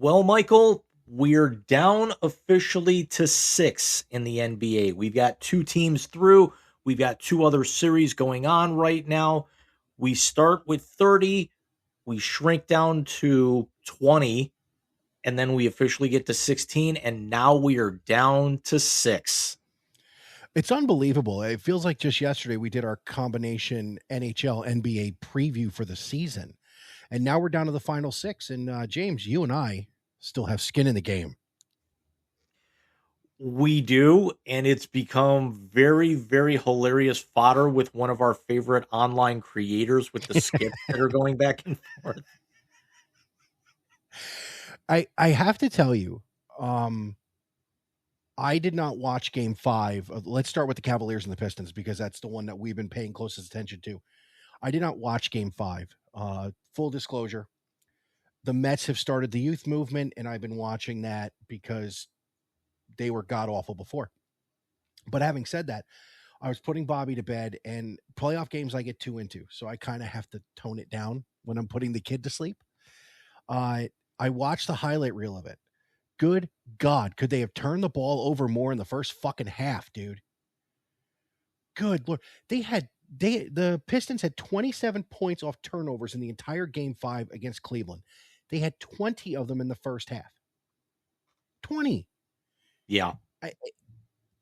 Well, Michael, we're down officially to six in the NBA. We've got two teams through. We've got two other series going on right now. We start with 30, we shrink down to 20, and then we officially get to 16, and now we are down to six. It's unbelievable. It feels like just yesterday we did our combination NHL NBA preview for the season. And now we're down to the final six. And James, you and I still have skin in the game. We do, and it's become very, very hilarious fodder with one of our favorite online creators with the skits that are going back and forth. I have to tell you, um, I did not watch game five. Let's start with the Cavaliers and the Pistons because that's the one that we've been paying closest attention to. I did not watch game five. Full disclosure, the Mets have started the youth movement, and I've been watching that because they were god awful before. But having said that, I was putting Bobby to bed, and playoff games I get too into, so I kind of have to tone it down when I'm putting the kid to sleep. I watched the highlight reel of it. Good God, could they have turned the ball over more in the first fucking half, dude? Good Lord. The Pistons had 27 points off turnovers in the entire game five against Cleveland. They had 20 of them in the first half. 20. Yeah.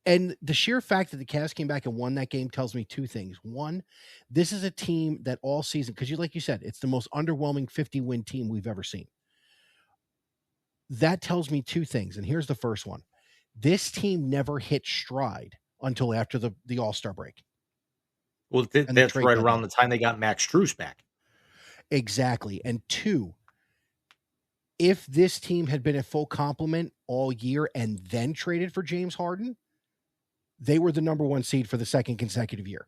And the sheer fact that the Cavs came back and won that game tells me two things. One, this is a team that all season, because like you said, it's the most underwhelming 50-win team we've ever seen. That tells me two things. And here's the first one. This team never hit stride until after the All-Star break. Well, that's right around the time they got Max Strus back. Exactly. And two, if this team had been at full complement all year and then traded for James Harden, they were the number one seed for the second consecutive year.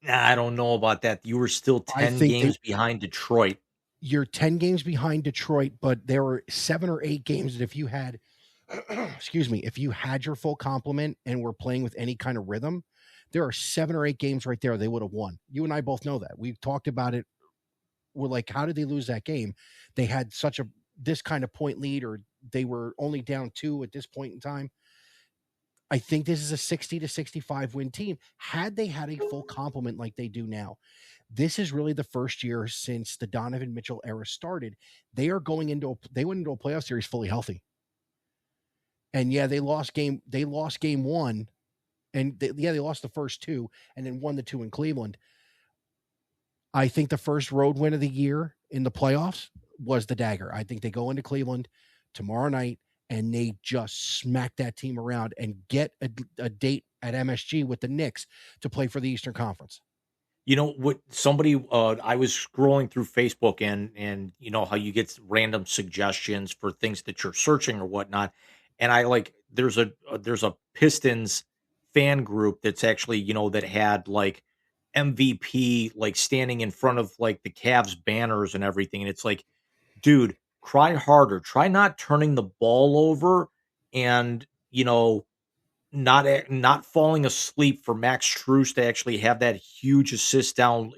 Nah, I don't know about that. You were still 10 games behind Detroit. You're 10 games behind Detroit, but there were 7 or 8 games that if you had, if you had your full complement and were playing with any kind of rhythm, there are 7 or 8 games right there they would have won. You and I both know that. We've talked about it. We're like, how did they lose that game? They had this kind of point lead, or they were only down 2 at this point in time. I think this is a 60 to 65 win team. Had they had a full complement like they do now, this is really the first year since the Donovan Mitchell era started. They went into a playoff series fully healthy. And yeah, they lost game 1, and they lost the first 2 and then won the 2 in Cleveland. I think the first road win of the year in the playoffs was the dagger. I think they go into Cleveland tomorrow night and they just smack that team around and get a date at MSG with the Knicks to play for the Eastern Conference. You know what? I was scrolling through Facebook and you know how you get random suggestions for things that you're searching or whatnot. And there's a Pistons fan group that's actually, that had like MVP, like standing in front of like the Cavs banners and everything. And it's like, dude, try harder. Try not turning the ball over and, not falling asleep for Max Strus to actually have that huge assist down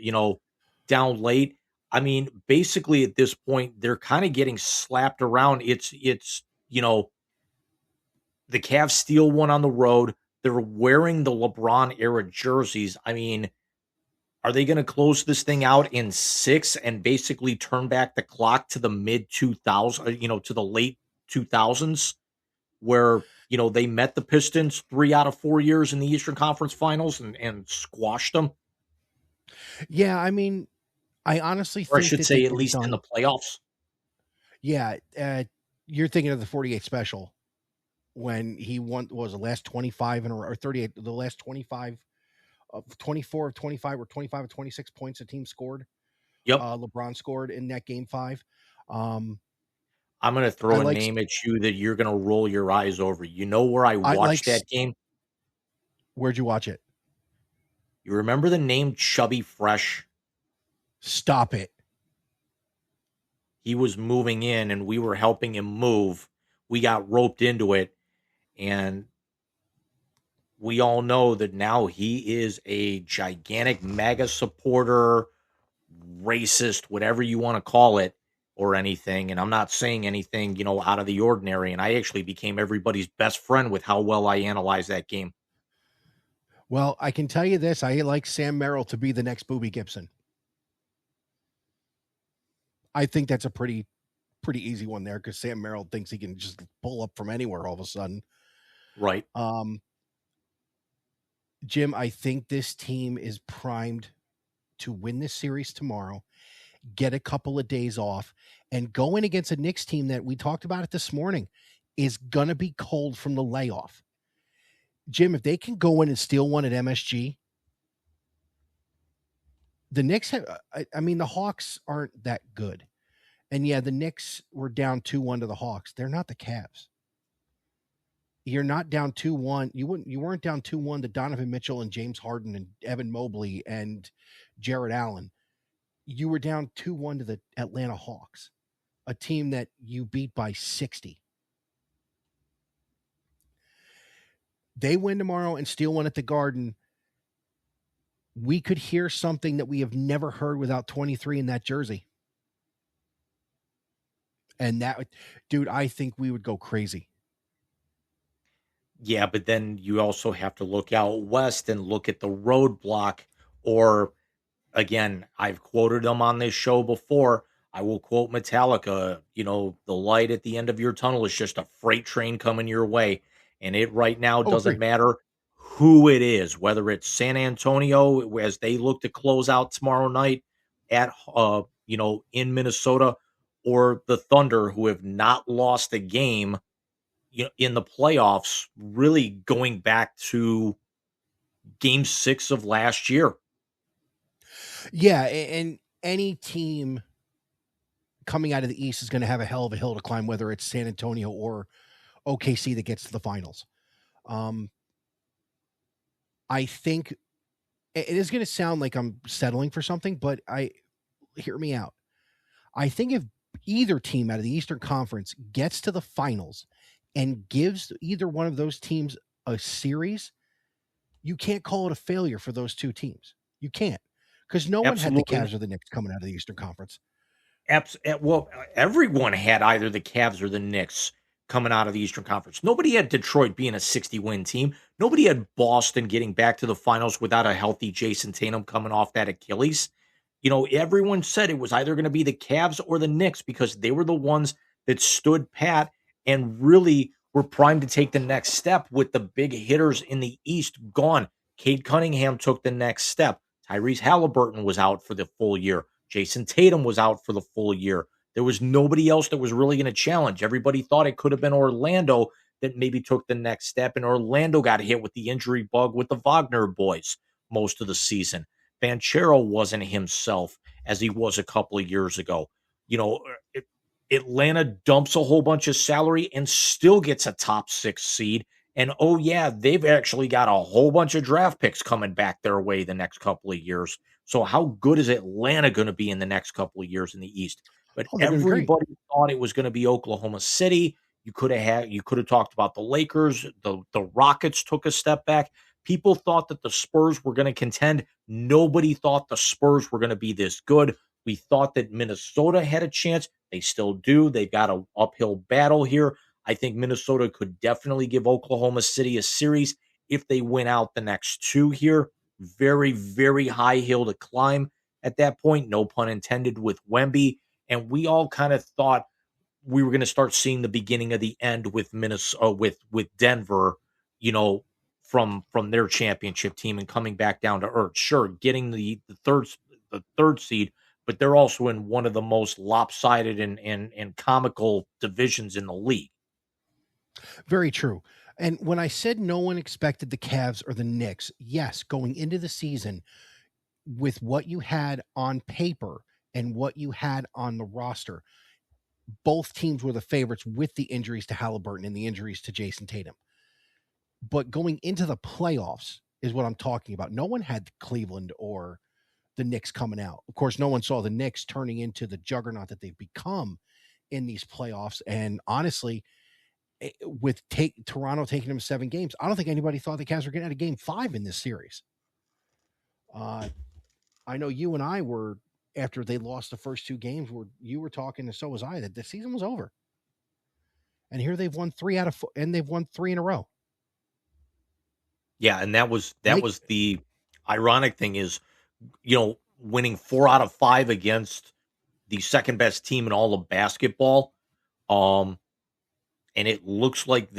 late. I mean, basically at this point, they're kind of getting slapped around. The Cavs steal one on the road. They're wearing the LeBron era jerseys. I mean, are they going to close this thing out in 6 and basically turn back the clock to the mid 2000s, to the late 2000s where, they met the Pistons 3 out of 4 years in the Eastern Conference Finals and squashed them? Yeah, I mean, I honestly think Or I should say at least in the playoffs. Yeah, you're thinking of the 48 special when he won, what was the last 25 or 38, the last 25 of 24 of 25 or 25 of 26 points the team scored. Yep. LeBron scored in that game 5. I'm going to throw a name at you that you're going to roll your eyes over. You know where I watched that game? Where'd you watch it? You remember the name Chubby Fresh? Stop it. He was moving in and we were helping him move. We got roped into it, and we all know that now he is a gigantic MAGA supporter, racist, whatever you want to call it. or anything, and I'm not saying anything, out of the ordinary, and I actually became everybody's best friend with how well I analyzed that game. Well, I can tell you this: I like Sam Merrill to be the next Booby Gibson. I think that's a pretty easy one there because Sam Merrill thinks he can just pull up from anywhere all of a sudden. Right. Um, Jim, I think this team is primed to win this series tomorrow, get a couple of days off, and go in against a Knicks team that we talked about it this morning is going to be cold from the layoff. Jim, if they can go in and steal one at MSG, the Knicks have, I mean, the Hawks aren't that good. And yeah, the Knicks were down 2-1 to the Hawks. They're not the Cavs. You're not down 2-1. You weren't down 2-1 to Donovan Mitchell and James Harden and Evan Mobley and Jared Allen. You were down 2-1 to the Atlanta Hawks, a team that you beat by 60. They win tomorrow and steal one at the Garden. We could hear something that we have never heard without 23 in that jersey. And that, dude, I think we would go crazy. Yeah, but then you also have to look out west and look at the roadblock, or again, I've quoted them on this show before. I will quote Metallica, the light at the end of your tunnel is just a freight train coming your way. And it right now Oh, doesn't agree. matter who it is, whether it's San Antonio as they look to close out tomorrow night in Minnesota, or the Thunder, who have not lost a game, in the playoffs, really going back to game 6 of last year. Yeah, and any team coming out of the East is going to have a hell of a hill to climb, whether it's San Antonio or OKC that gets to the finals. Um, I think it is going to sound like I'm settling for something, but hear me out. I think if either team out of the Eastern Conference gets to the finals and gives either one of those teams a series, you can't call it a failure for those two teams. You can't, because no one had the Absolutely. Cavs or the Knicks coming out of the Eastern Conference. Well, everyone had either the Cavs or the Knicks coming out of the Eastern Conference. Nobody had Detroit being a 60-win team. Nobody had Boston getting back to the finals without a healthy Jason Tatum coming off that Achilles. Everyone said it was either going to be the Cavs or the Knicks because they were the ones that stood pat and really were primed to take the next step with the big hitters in the East gone. Cade Cunningham took the next step. Tyrese Halliburton was out for the full year. Jason Tatum was out for the full year. There was nobody else that was really going to challenge. Everybody thought it could have been Orlando that maybe took the next step, and Orlando got hit with the injury bug with the Wagner boys most of the season. Banchero wasn't himself as he was a couple of years ago. You know, it, Atlanta dumps a whole bunch of salary and still gets a top 6 seed. And oh, yeah, they've actually got a whole bunch of draft picks coming back their way the next couple of years. So how good is Atlanta going to be in the next couple of years in the East? But Oh, they're going to be great. everybody thought it was going to be Oklahoma City. You could have talked about the Lakers. The Rockets took a step back. People thought that the Spurs were going to contend. Nobody thought the Spurs were going to be this good. We thought that Minnesota had a chance. They still do. They've got an uphill battle here. I think Minnesota could definitely give Oklahoma City a series if they win out the next two here. Very, very high hill to climb at that point. No pun intended with Wemby. And we all kind of thought we were going to start seeing the beginning of the end with Minnesota, with Denver, you know, from their championship team and coming back down to earth. Sure, getting the third seed, but they're also in one of the most lopsided and comical divisions in the league. Very true. And when I said no one expected the Cavs or the Knicks, yes, going into the season with what you had on paper and what you had on the roster, both teams were the favorites with the injuries to Halliburton and the injuries to Jason Tatum. But going into the playoffs is what I'm talking about. No one had Cleveland or the Knicks coming out. Of course, no one saw the Knicks turning into the juggernaut that they've become in these playoffs. And honestly, with Toronto taking them 7 games, I don't think anybody thought the Cavs were getting out of game 5 in this series. I know you and I were after they lost the first two games, where you were talking, and so was I, that the season was over. And here they've won and they've won three in a row. Yeah, and that Make was the ironic thing is, winning 4 out of 5 against the second best team in all of basketball. Um, and it looks like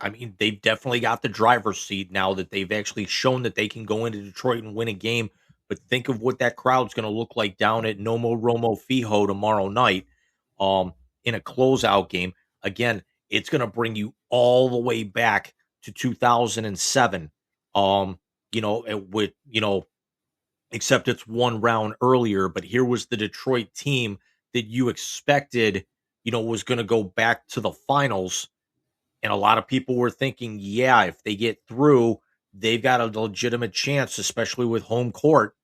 I mean, they've definitely got the driver's seat now that they've actually shown that they can go into Detroit and win a game. But think of what that crowd's going to look like down at Nomo Romo Fijo tomorrow night, um, in a closeout game. Again, it's going to bring you all the way back to 2007. Um, with except it's one round earlier. But here was the Detroit team that you expected, was going to go back to the finals, and a lot of people were thinking, yeah, if they get through, they've got a legitimate chance, especially with home court.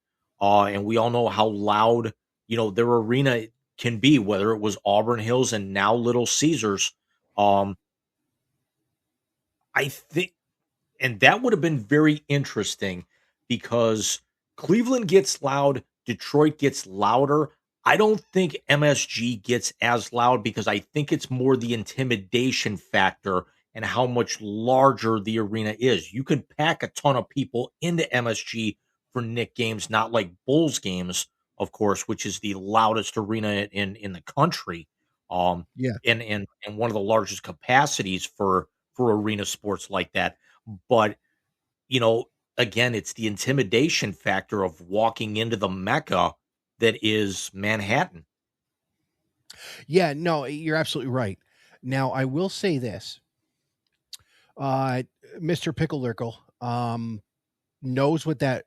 And we all know how loud, their arena can be, whether it was Auburn Hills and now Little Caesars. Um, I think, and that would have been very interesting because Cleveland gets loud, Detroit gets louder. I don't think MSG gets as loud because I think it's more the intimidation factor and how much larger the arena is. You can pack a ton of people into MSG for Knick games, not like Bulls games, of course, which is the loudest arena in the country. Um, Yeah. and one of the largest capacities for arena sports like that. But, you know, again, it's the intimidation factor of walking into the Mecca that is Manhattan. Yeah, no, you're absolutely right. Now, I will say this. Uh Mr. Pickle knows what that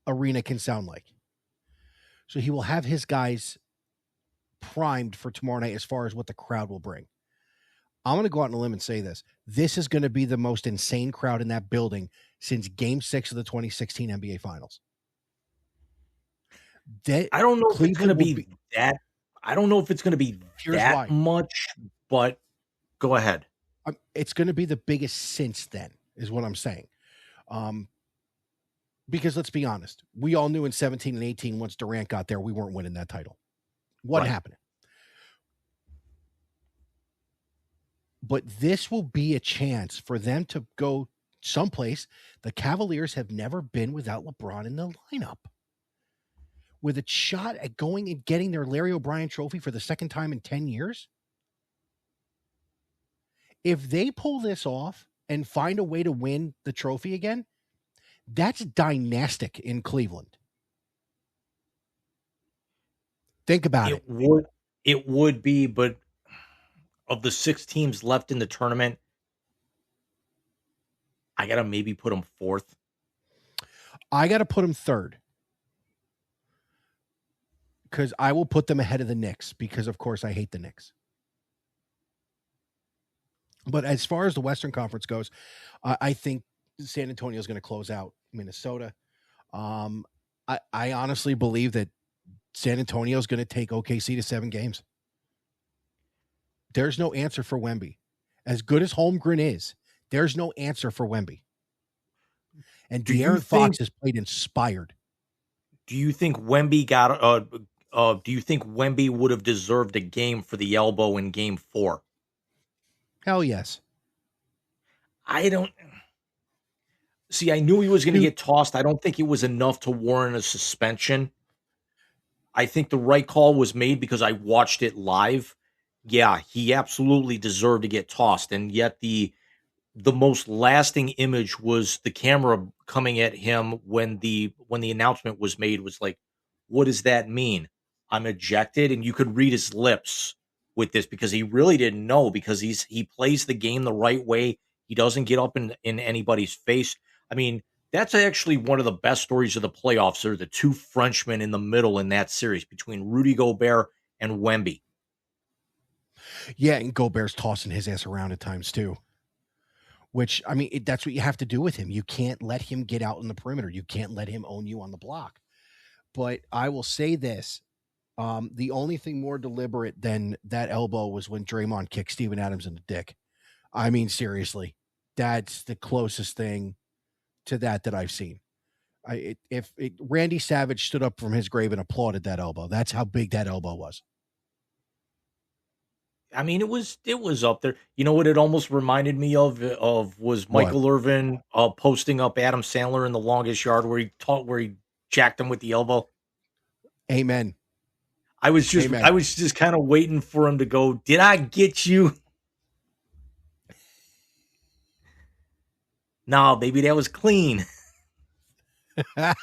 arena can sound like. So he will have his guys primed for tomorrow night as far as what the crowd will bring. I'm going to go out on a limb and say this. This is going to be the most insane crowd in that building since game 6 of the 2016 NBA Finals. That I don't know if it's gonna Cleveland will be be that I don't know if it's gonna be Here's that why. much, but go ahead. It's going to be the biggest since then is what I'm saying. Um because let's be honest, we all knew in 17 and 18 once Durant got there we weren't winning that title. Wasn't Right. happening. But this will be a chance for them to go someplace the Cavaliers have never been without LeBron in the lineup. With a shot at going and getting their Larry O'Brien trophy for the second time in 10 years. If they pull this off and find a way to win the trophy again, that's dynastic in Cleveland. Think about it. It would be, but of the 6 teams left in the tournament, I gotta maybe put them 4th. I got to put them third because I will put them ahead of the Knicks because, of course, I hate the Knicks. But as far as the Western Conference goes, I think San Antonio is going to close out Minnesota. Um, I honestly believe that San Antonio is going to take OKC to 7 games. There's no answer for Wemby. As good as Holmgren is, there's no answer for Wemby. And Do you De'Aaron think Fox has played inspired. do you think Wemby got do you think Wemby would have deserved a game for the elbow in game 4? Hell yes. I don't see. I knew he was going to Dude, get tossed. I don't think it was enough to warrant a suspension. I think the right call was made because I watched it live. Yeah, he absolutely deserved to get tossed, and yet the most lasting image was the camera coming at him when the announcement was made was like, what does that mean? I'm ejected, and you could read his lips with this because he really didn't know because he plays the game the right way. He doesn't get up in anybody's face. I mean, that's actually one of the best stories of the playoffs are the two Frenchmen in the middle in that series between Rudy Gobert and Wemby. yeah, and Gobert's tossing his ass around at times too. Which I mean, that's what you have to do with him. You can't let him get out in the perimeter. You can't let him own you on the block. But I will say this: the only thing more deliberate than that elbow was when Draymond kicked Steven Adams in the dick. I mean, seriously, that's the closest thing to that I've seen. If Randy Savage stood up from his grave and applauded that elbow, that's how big that elbow was. I mean, it was up there. You know what it almost reminded me of was What? Michael Irvin posting up Adam Sandler in The Longest Yard where he jacked him with the elbow. Amen. I Amen. was just kind of waiting for him to go, "Did I get you?" No, baby, that was clean. But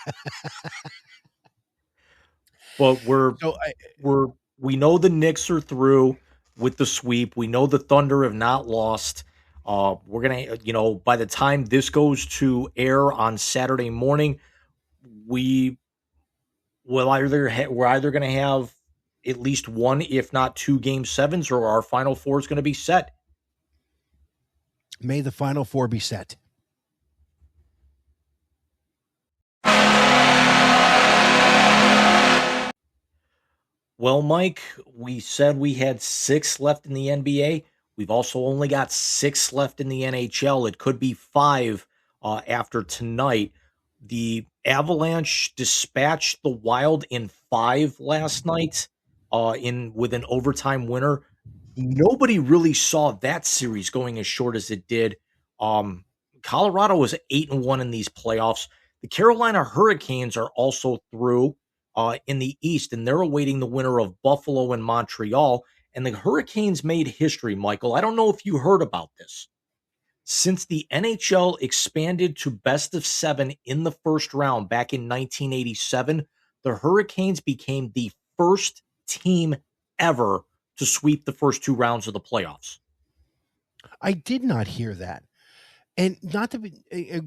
So I, we're we know the Knicks are through with the sweep. We know the Thunder have not lost. We're gonna, by the time this goes to air on Saturday morning, we we're either gonna have at least one, if not two, game sevens, or our Final Four is gonna be set. may the Final Four be set. Well, Mike, we said we had six left in the NBA. We've also only got six left in the NHL. It could be five after tonight. The Avalanche dispatched the Wild in five last night, in with an overtime winner. Nobody really saw that series going as short as it did. Um, Colorado was 8-1 in these playoffs. The Carolina Hurricanes are also through in the East, and they're awaiting the winner of Buffalo and Montreal. And the Hurricanes made history, Michael. I don't know if you heard about this. Since the NHL expanded to best of seven in the first round back in 1987, the Hurricanes became the first team ever to sweep the first two rounds of the playoffs. I did not hear that. And not to be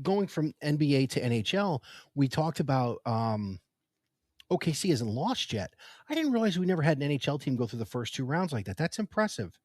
going from NBA to NHL, we talked about OKC hasn't lost yet. I didn't realize we never had an NHL team go through the first two rounds like that. That's impressive.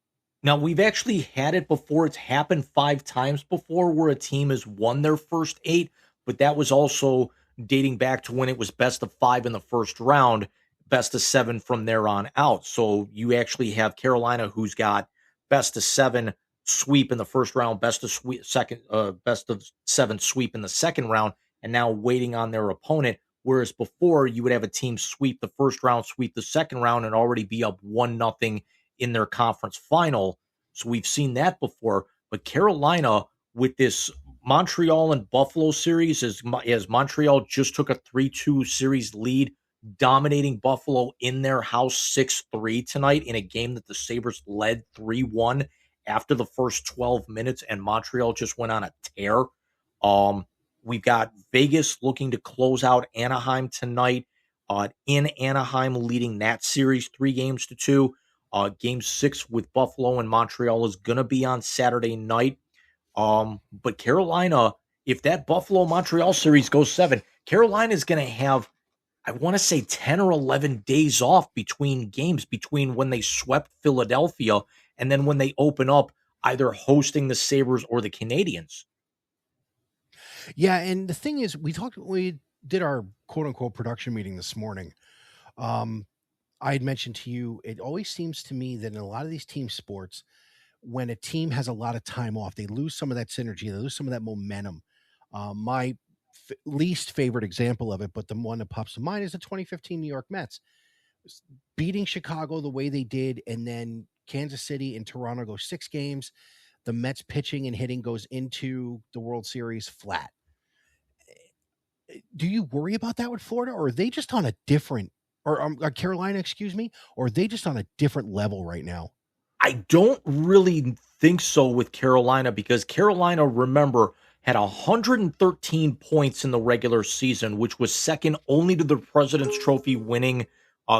Now, we've actually had it before. It's happened five times before where a team has won their first eight, but that was also dating back to when it was best of five in the first round, best of seven from there on out. So you actually have Carolina, who's got best of seven sweep in the first round, best of seven sweep in the second round, and now waiting on their opponent. Whereas before, you would have a team sweep the first round, sweep the second round, and already be up 1-0 in their conference final. So we've seen that before. But Carolina, with this Montreal and Buffalo series, as Montreal just took a 3-2 series lead, dominating Buffalo in their house 6-3 tonight in a game that the Sabres led 3-1 after the first 12 minutes, and Montreal just went on a tear. Um, we've got Vegas looking to close out Anaheim tonight. In Anaheim, leading that series 3-2. Game six with Buffalo and Montreal is going to be on Saturday night. But Carolina, if that Buffalo Montreal series goes seven, Carolina is going to have, I want to say, 10 or 11 days off between games, between when they swept Philadelphia and then when they open up either hosting the Sabres or the Canadians. Yeah, and the thing is, we did our quote unquote production meeting this morning. Um, I had mentioned to you, it always seems to me that in a lot of these team sports, when a team has a lot of time off, they lose some of that synergy, they lose some of that momentum. My least favorite example of it, but the one that pops to mind, is the 2015 New York Mets beating Chicago the way they did, and then Kansas City and Toronto go 6 games. The Mets pitching and hitting goes into the World Series flat. Do you worry about that with Florida, or are they just on a different, or Carolina, excuse me, or are they just on a different level right now? I don't really think so with Carolina because Carolina, remember, had 113 points in the regular season, which was second only to the President's Trophy winning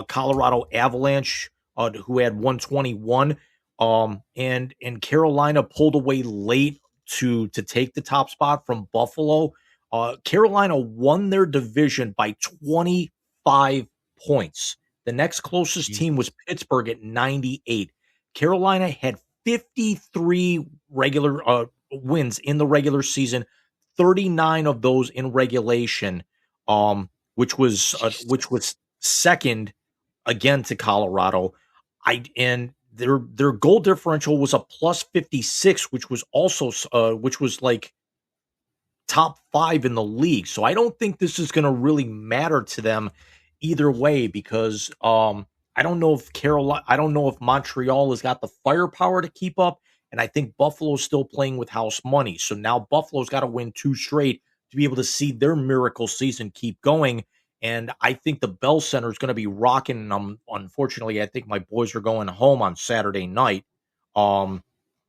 Colorado Avalanche, who had 121. And Carolina pulled away late to take the top spot from Buffalo. Carolina won their division by 25 points. The next closest team was Jesus. Pittsburgh at 98. Carolina had 53 regular wins in the regular season, 39 of those in regulation, which was second again to Colorado. And their goal differential was a plus 56, which was also which was like top 5 in the league. So I don't think this is gonna really matter to them either way because, I don't know if Montreal has got the firepower to keep up, and I think Buffalo's still playing with house money. So now Buffalo's gotta win 2 straight to be able to see their miracle season keep going, and I think the Bell Center is gonna be rocking, and, unfortunately, I think my boys are going home on Saturday night, um,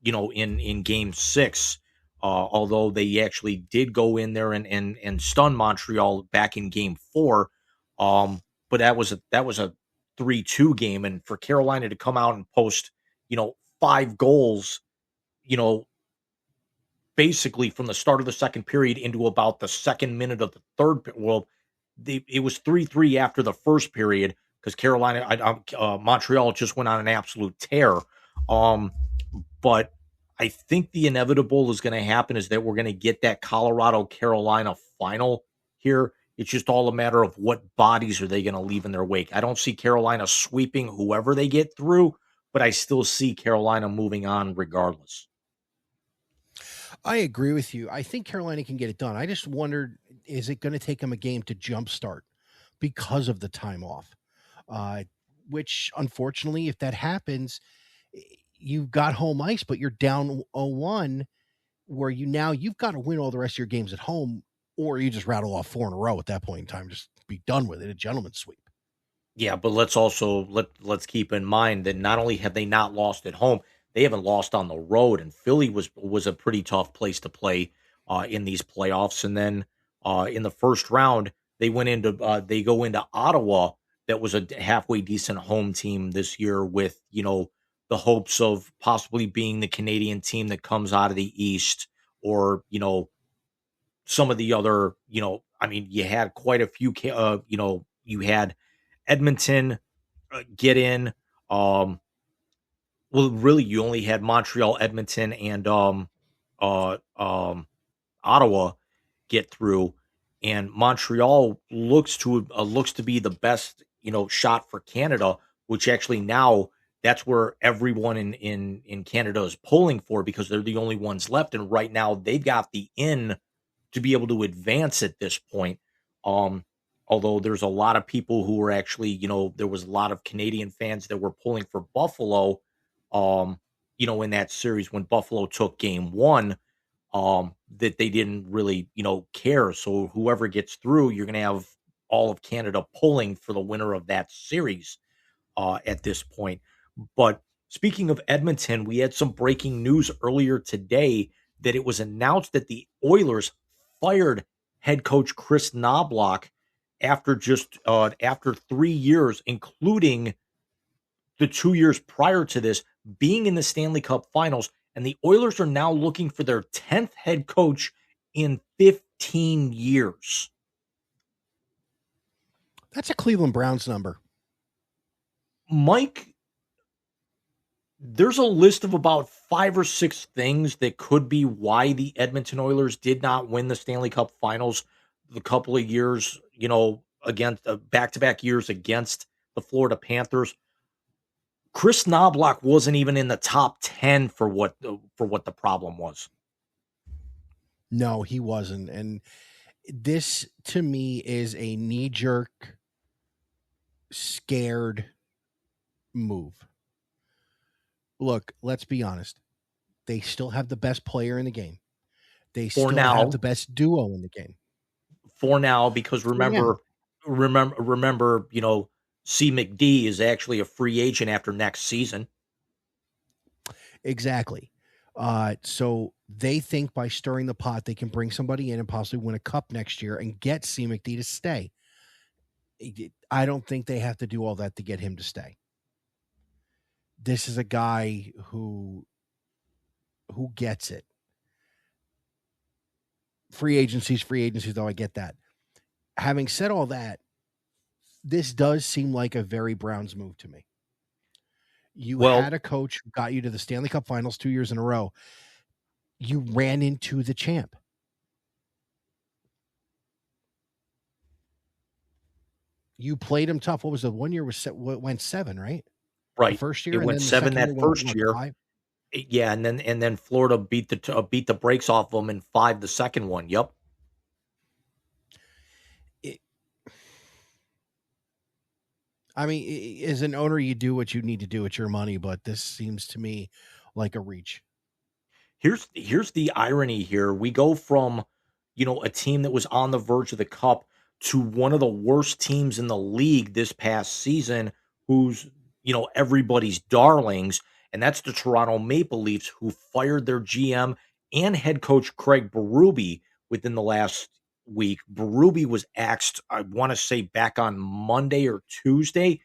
in game 6, although they actually did go in there and stun Montreal back in game 4. But that was a 3-2 game, and for Carolina to come out and post, 5 goals, you know, basically from the start of the second period into about the second minute of the third. It was 3-3 after the first period because Montreal just went on an absolute tear. Um, but I think the inevitable is going to happen is that we're going to get that Colorado Carolina final here. It's just all a matter of what bodies are they going to leave in their wake. I don't see Carolina sweeping whoever they get through, but I still see Carolina moving on regardless. I agree with you. I think Carolina can get it done. I just wondered, is it going to take them a game to jumpstart because of the time off? Uh, which, unfortunately, if that happens, you've got home ice, but you're down 0-1, where you've got to win all the rest of your games at home, or you just rattle off 4 in a row at that point in time. Just be done with it, a gentleman's sweep. Yeah, but let's keep in mind that not only have they not lost at home, they haven't lost on the road, and Philly was a pretty tough place to play in these playoffs. And then in the first round, they go into Ottawa, that was a halfway decent home team this year, with the hopes of possibly being the Canadian team that comes out of the East, or some of the other, I mean, you had quite a few, you had Edmonton get in. Well, really, you only had Montreal, Edmonton, and Ottawa get through, and Montreal looks to be the best shot for Canada, which actually now that's where everyone in Canada is pulling for because they're the only ones left, and right now they've got the in to be able to advance at this point. Um, Although there's a lot of people who were actually, there was a lot of Canadian fans that were pulling for Buffalo, in that series when Buffalo took game 1, that they didn't really, care. So whoever gets through, you're going to have all of Canada pulling for the winner of that series at this point. But speaking of Edmonton, we had some breaking news earlier today that it was announced that the Oilers fired head coach Chris Knobloch after 3 years, including the 2 years prior to this being in the Stanley Cup Finals, and the Oilers are now looking for their 10th head coach in 15 years. That's a Cleveland Browns number. Mike, there's a list of about 5 or 6 things that could be why the Edmonton Oilers did not win the Stanley Cup Finals the couple of years, against back-to-back years against the Florida Panthers. Chris Knobloch wasn't even in the top 10 for what the problem was. No, he wasn't. And this to me is a knee-jerk, scared move. Look, let's be honest. They still have the best player in the game. They For still now, have the best duo in the game. because For now. remember, C. McD is actually a free agent after next season. Exactly. So they think by stirring the pot, they can bring somebody in and possibly win a cup next year and get C. McD to stay. I don't think they have to do all that to get him to stay. This is a guy who gets it. Free agencies, though, I get that. Having said all that, this does seem like a very Browns move to me. You had a coach who got you to the Stanley Cup Finals 2 years in a row. You ran into the champ. You played him tough. What was the 1 year went 7, right? Right. The first year, It went 7 that first year. 5? Yeah, and then Florida beat the brakes off them in 5 the second one. Yep. I mean, as an owner, you do what you need to do. It's your money, but this seems to me like a reach. Here's the irony here. We go from, a team that was on the verge of the cup to one of the worst teams in the league this past season, who's, everybody's darlings, and that's the Toronto Maple Leafs, who fired their GM and head coach Craig Berube within the last week. Berube was axed, I want to say back on Monday or Tuesday.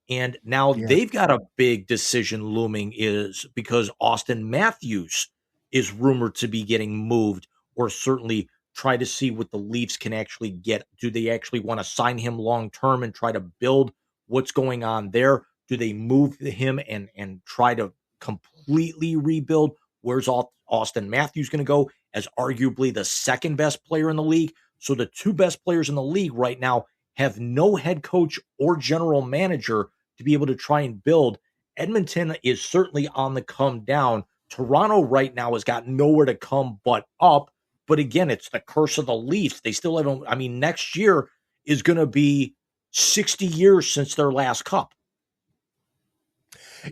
And now Yeah. they've got a big decision looming is because Austin Matthews is rumored to be getting moved, or certainly try to see what the Leafs can actually get. Do they actually want to sign him long term and try to build what's going on there? Do they move him and try to completely rebuild? Where's Austin Matthews going to go as arguably the second best player in the league? So the two best players in the league right now have no head coach or general manager to be able to try and build. Edmonton is certainly on the come down. Toronto right now has got nowhere to come but up. But again, it's the curse of the Leafs. They still haven't. I mean, next year is going to be 60 years since their last cup.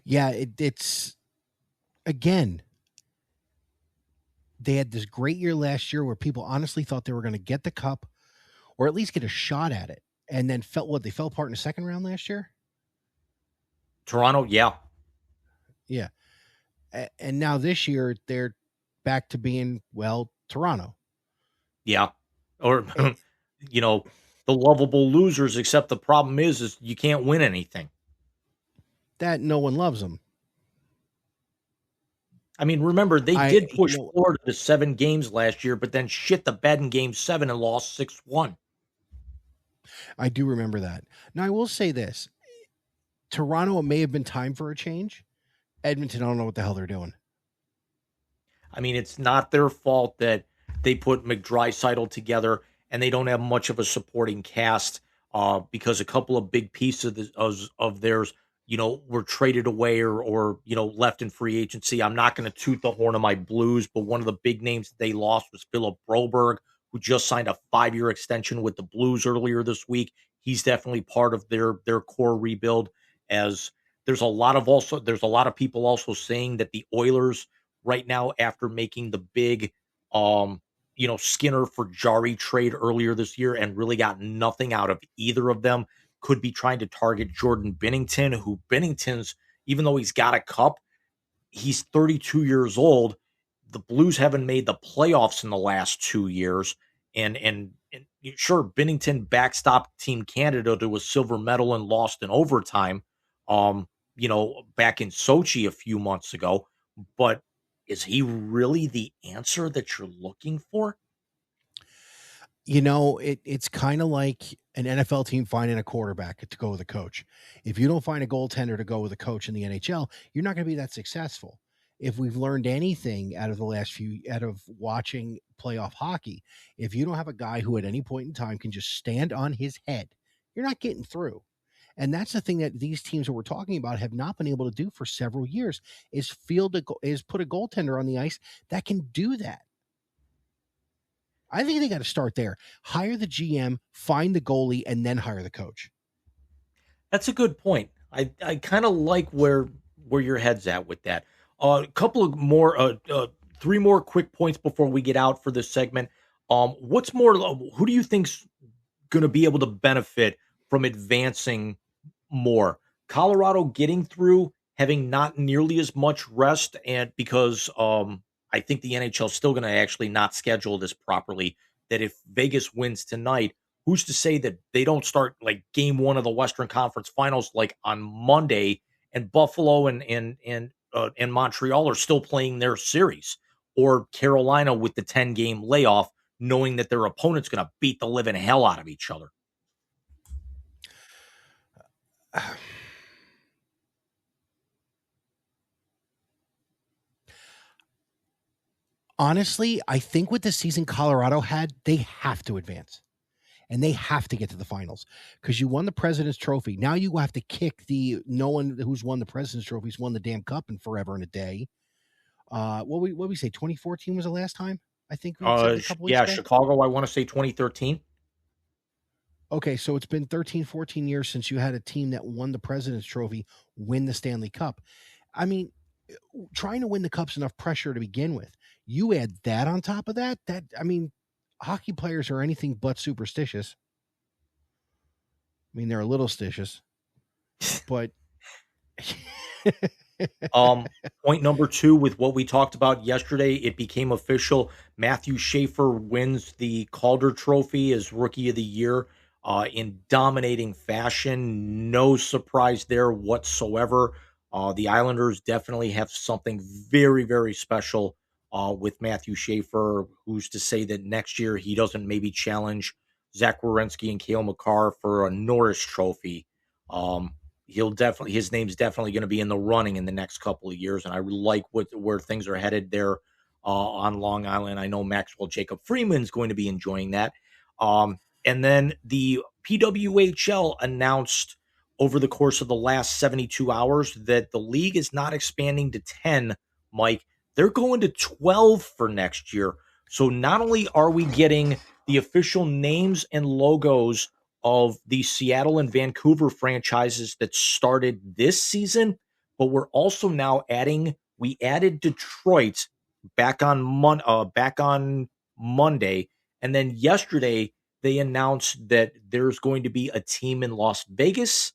Yeah, it's again, they had this great year last year where people honestly thought they were going to get the cup or at least get a shot at it, and then felt what they fell apart in the second round last year. Toronto, yeah, Yeah, and now this year they're back to being Toronto. yeah. Or, It, you know, the lovable losers, except the problem is you can't win anything. that no one loves them. I mean, remember, they I did push Florida to 7 games last year, but then shit the bed in game 7 and lost 6-1. I do remember that. Now I will say this: Toronto, it may have been time for a change. Edmonton, I don't know what the hell they're doing. I mean, it's not their fault that they put McDrysaddle together and they don't have much of a supporting cast because a couple of big pieces of theirs, were traded away or left in free agency. I'm not going to toot the horn of my Blues, but one of the big names that they lost was Philip Broberg, who just signed a 5-year extension with the Blues earlier this week. He's definitely part of their core rebuild. As there's a lot of people also saying that the Oilers right now after making the big Skinner for Jari trade earlier this year and really got nothing out of either of them, could be trying to target Jordan Binnington, who Binnington's, even though he's got a cup, he's 32 years old. The Blues haven't made the playoffs in the last 2 years. And sure, Binnington backstopped Team Canada to a silver medal and lost in overtime, back in Sochi a few months ago. But is he really the answer that you're looking for? It's kind of like an NFL team finding a quarterback to go with a coach. If you don't find a goaltender to go with a coach in the NHL, you're not going to be that successful. If we've learned anything out of out of watching playoff hockey, if you don't have a guy who at any point in time can just stand on his head, you're not getting through. And that's the thing that these teams that we're talking about have not been able to do for several years is put a goaltender on the ice that can do that. I think they got to start there. Hire the GM, find the goalie, and then hire the coach. That's a good point. I kind of like where your head's at with that. A couple of more, three more quick points before we get out for this segment. What's more? Who do you think's going to be able to benefit from advancing more? Colorado getting through, having not nearly as much rest, and because I think the NHL is still going to actually not schedule this properly. That if Vegas wins tonight, who's to say that they don't start like game one of the Western Conference Finals like on Monday, and Buffalo and Montreal are still playing their series, or Carolina with the 10-game layoff, knowing that their opponent's going to beat the living hell out of each other. Honestly, I think with the season Colorado had, they have to advance and they have to get to the finals because you won the President's Trophy. Now you have to kick no one who's won the President's Trophy's won the damn cup in forever and a day. What we say? 2014 was the last time. I think we said a couple weeks Yeah, ago. Chicago. I want to say 2013. Okay, so it's been 13, 14 years since you had a team that won the President's Trophy win the Stanley Cup. I mean, trying to win the cup's enough pressure to begin with. You add that on top of that, I mean, hockey players are anything but superstitious. I mean, they're a little stitious, but Um, Point number 2 with what we talked about yesterday, it became official. Matthew Schaefer wins the Calder Trophy as Rookie of the Year, in dominating fashion. No surprise there whatsoever. The Islanders definitely have something very, very special, with Matthew Schaefer. Who's to say that next year he doesn't maybe challenge Zach Werenski and Cale Makar for a Norris Trophy? Um, he'll definitely his name's definitely going to be in the running in the next couple of years, and I really like where things are headed there, on Long Island. I know Maxwell Jacob Freeman's going to be enjoying that. And then the PWHL announced over the course of the last 72 hours that the league is not expanding to 10, Mike. They're going to 12 for next year. So not only are we getting the official names and logos of the Seattle and Vancouver franchises that started this season, but we're also now we added Detroit back on Monday, and then yesterday they announced that there's going to be a team in Las Vegas,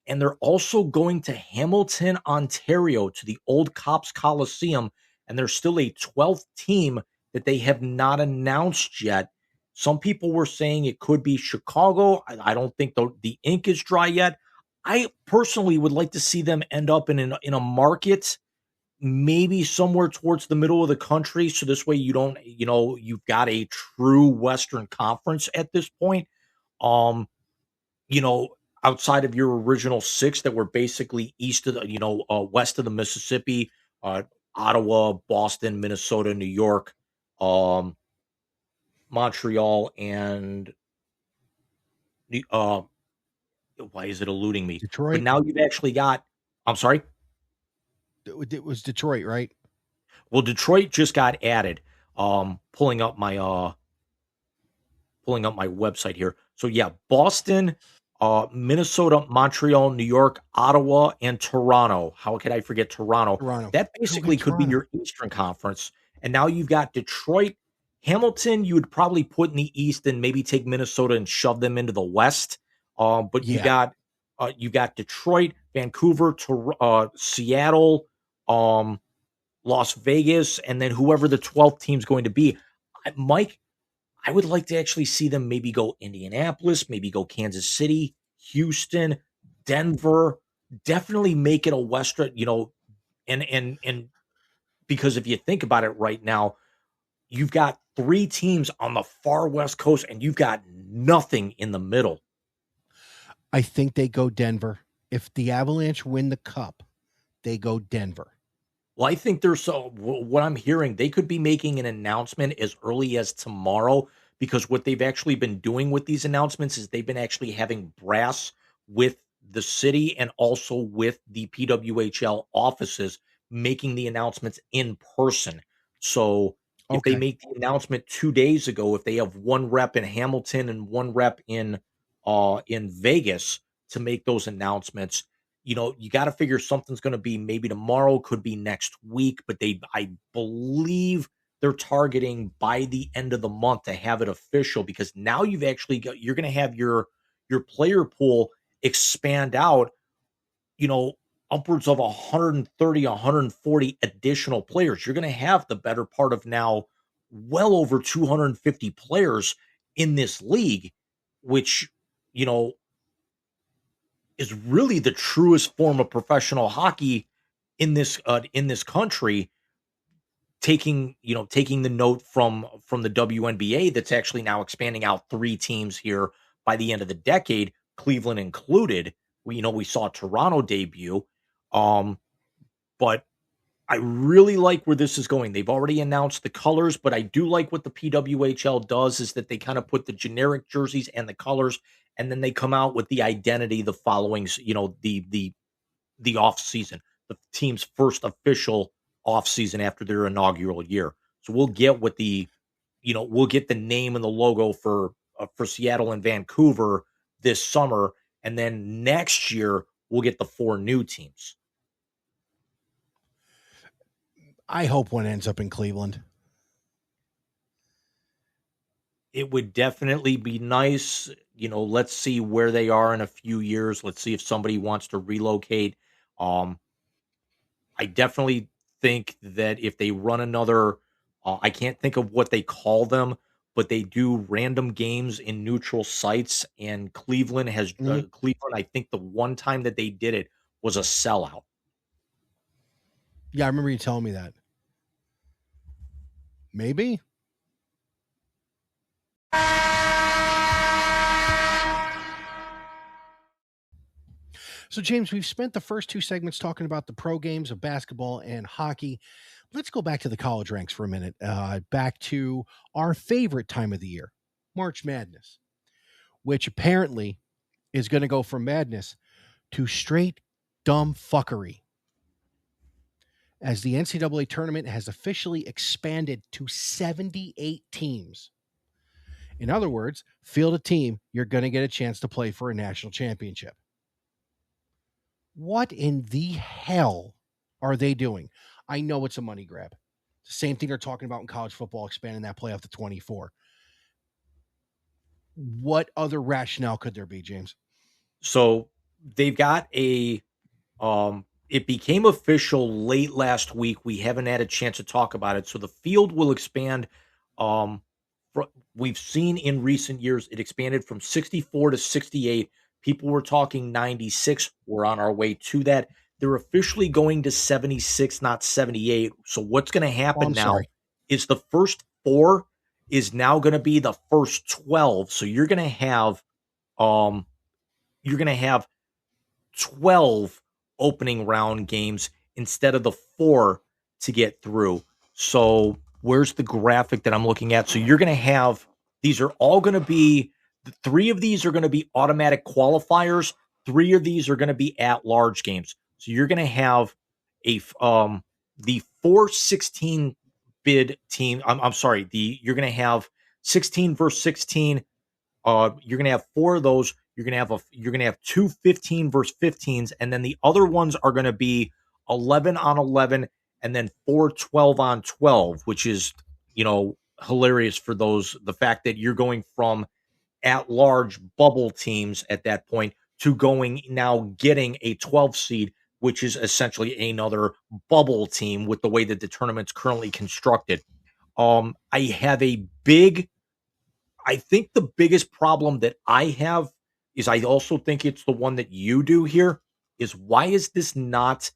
and they're also going to Hamilton, Ontario, to the old Cops Coliseum, and there's still a 12th team that they have not announced yet. Some people were saying it could be Chicago. I don't think the ink is dry yet. I personally would like to see them end up in a market, maybe somewhere towards the middle of the country. So this way you don't, you've got a true Western Conference at this point. Um, you know, Outside of your original six that were basically east of west of the Mississippi, uh, Ottawa, Boston, Minnesota, New York, um, Montreal, and uh, why is it eluding me? But Detroit, now you've actually got. I'm sorry. it was Detroit, right? Well, Detroit just got added. Pulling up my website here. So yeah, Boston, Minnesota, Montreal, New York, Ottawa, and Toronto. How could I forget Toronto? Toronto. That Go get basically could be Toronto. your Eastern Conference. And now you've got Detroit, Hamilton. You would probably put in the East and maybe take Minnesota and shove them into the West. But Yeah. you got Detroit, Vancouver, Seattle, um, Las Vegas, and then whoever the 12th team's going to be. Mike, I would like to actually see them maybe go Indianapolis, maybe go Kansas City, Houston, Denver. Definitely make it a Western, and because if you think about it right now, you've got three teams on the far West Coast and you've got nothing in the middle. I think they go Denver. If the Avalanche win the cup, they go Denver. Well, I think what I'm hearing, they could be making an announcement as early as tomorrow, because what they've actually been doing with these announcements is they've been actually having brass with the city and also with the PWHL offices making the announcements in person. So if they Okay. make the announcement 2 days ago, if they have one rep in Hamilton and one rep in Vegas to make those announcements, you got to figure something's going to be maybe tomorrow, could be next week, but I believe they're targeting by the end of the month to have it official, because now you're going to have your player pool expand out, you know, upwards of 130, 140 additional players. You're going to have the better part of now well over 250 players in this league, which, you know, is really the truest form of professional hockey in this country, taking the note from the WNBA that's actually now expanding out three teams here by the end of the decade, Cleveland included. We saw Toronto debut, um, but I really like where this is going. They've already announced the colors, but I do like what the PWHL does is that they kind of put the generic jerseys and the colors, and then they come out with the identity the following, the off season, the team's first official off season after their inaugural year. So we'll get the name and the logo for for Seattle and Vancouver this summer, and then next year we'll get the 4 new teams. I hope one ends up in Cleveland. It would definitely be nice. Let's see where they are in a few years. Let's see if somebody wants to relocate. Um, I definitely think that if they run another, I can't think of what they call them, but they do random games in neutral sites. And Mhm. Cleveland. I think the one time that they did it was a sellout. Yeah, I remember you telling me that. Maybe. So, James, we've spent the first two segments talking about the pro games of basketball and hockey. Let's go back to the college ranks for a minute, back to our favorite time of the year, March Madness, which apparently is going to go from madness to straight dumb fuckery as the NCAA tournament has officially expanded to 78 teams. In other words, field a team, you're going to get a chance to play for a national championship. What in the hell are they doing? I know it's a money grab. The same thing they're talking about in college football, expanding that playoff to 24. What other rationale could there be, James? So they've got it became official late last week. We haven't had a chance to talk about it. So the field will expand. Um, we've seen in recent years it expanded from 64 to 68. People were talking 96. We're on our way to that. They're officially going to 76, not 78. So what's going to Oh, happen I'm now sorry. is the first 4 is now going to be the first 12. So um you're going to have 12 opening round games instead of the 4 to get through. So, where's the graphic that I'm looking at? So, you're going to have these are all going to be 3 of these are going to be automatic qualifiers, 3 of these are going to be at large games. So, you're going to have the 416 bid team. I'm sorry, you're going to have 16 versus 16. You're gonna have 4 of those. You're gonna have 2 15 versus 15s, and then the other ones are gonna be 11 on 11, and then 4 12 on 12, which is hilarious for those. The fact that you're going from at large bubble teams at that point to going now getting a 12 seed, which is essentially another bubble team with the way that the tournament's currently constructed. I have a big I think the biggest problem that I have is I also think it's the one that you do here is why is this not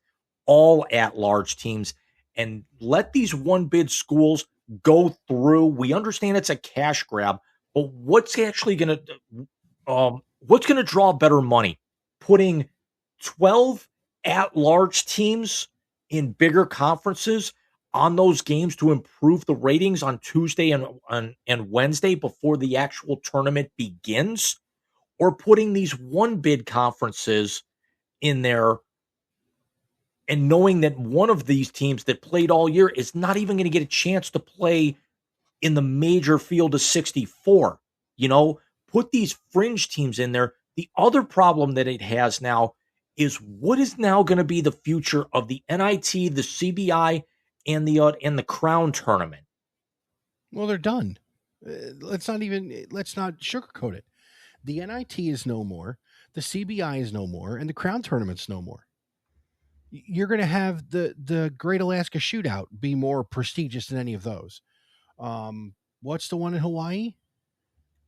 all at large teams and let these one bid schools go through. We understand it's a cash grab, but what's going to draw better money? Putting 12 at large teams in bigger conferences on those games to improve the ratings on Tuesday and Wednesday before the actual tournament begins, or putting these one bid conferences in there and knowing that one of these teams that played all year is not even going to get a chance to play in the major field of 64. Put these fringe teams in there. The other problem that it has now is what is now going to be the future of the NIT, the CBI, and the Crown tournament. Well, they're done. Let's not sugarcoat it. The NIT is no more, the CBI is no more, and the Crown Tournament's no more. You're going to have the Great Alaska Shootout be more prestigious than any of those. What's the one in Hawaii?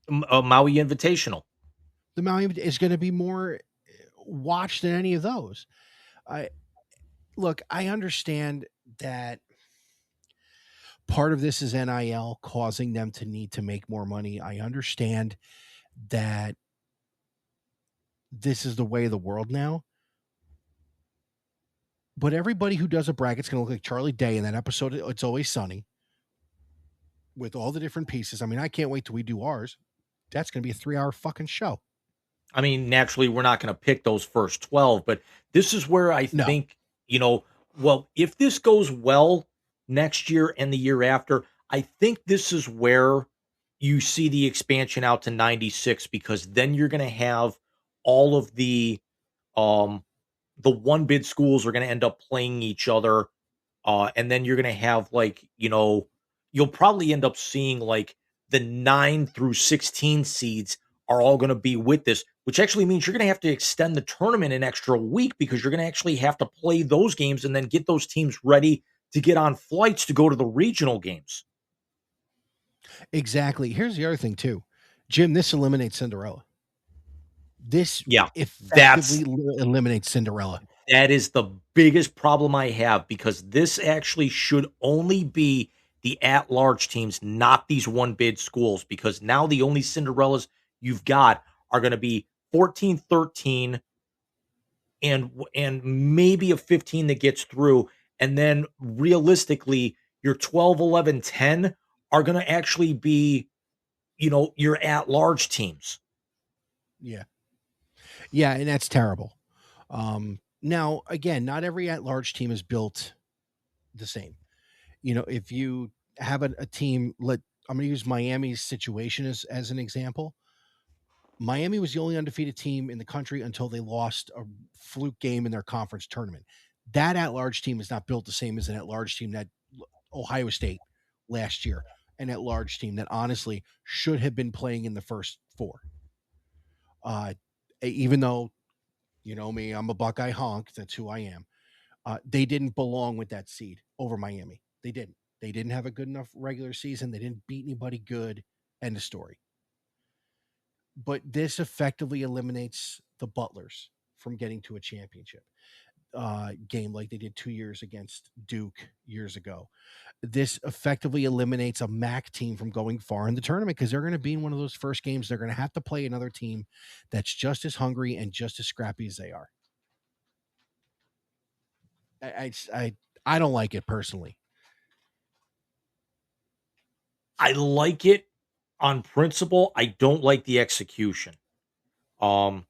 Maui Invitational. The Maui is going to be more watched than any of those. I look. I understand that part of this is NIL causing them to need to make more money. I understand that this is the way of the world now. But everybody who does a bracket's going to look like Charlie Day in that episode. It's Always Sunny with all the different pieces. I mean, I can't wait till we do ours. That's going to be a 3-hour fucking show. I mean, naturally, we're not going to pick those first 12, but this is where I No, think, well, if this goes well next year and the year after, I think this is where you see the expansion out to 96 because then you're going to have all of um the one bid schools are going to end up playing each other, and then you're going to have like, you'll probably end up seeing like the 9 through 16 seeds are all going to be with this, which actually means you're going to have to extend the tournament an extra week because you're going to actually have to play those games and then get those teams ready to get on flights to go to the regional games. Exactly. Here's the other thing too, Jim. This eliminates Cinderella. This Yeah, effectively that's eliminates Cinderella. that is the biggest problem I have because this actually should only be the at-large teams, not these one bid schools, because now the only Cinderellas you've got are going to be 14, 13, and maybe a 15 that gets through, and then realistically your 12, 11, 10 are going to actually be, your at-large teams. Yeah, yeah, and that's terrible. Now, again, not every at-large team is built the same. If you have a team, I'm going to use Miami's situation as an example. Miami was the only undefeated team in the country until they lost a fluke game in their conference tournament. That at-large team is not built the same as an at-large team that Ohio State last year, an at-large team that honestly should have been playing in the first four. Uh, Even though you know me, I'm a Buckeye honk. That's who I am. They didn't belong with that seed over Miami. They didn't. They didn't have a good enough regular season. They didn't beat anybody good. End of story. But this effectively eliminates the Butlers from getting to a championship game like they did 2 years against Duke years ago. This effectively eliminates a MAC team from going far in the tournament because they're going to be in one of those first games. They're going to have to play another team that's just as hungry and just as scrappy as they are. I, I, I don't like it personally. I like it on principle. I don't like the execution. Um,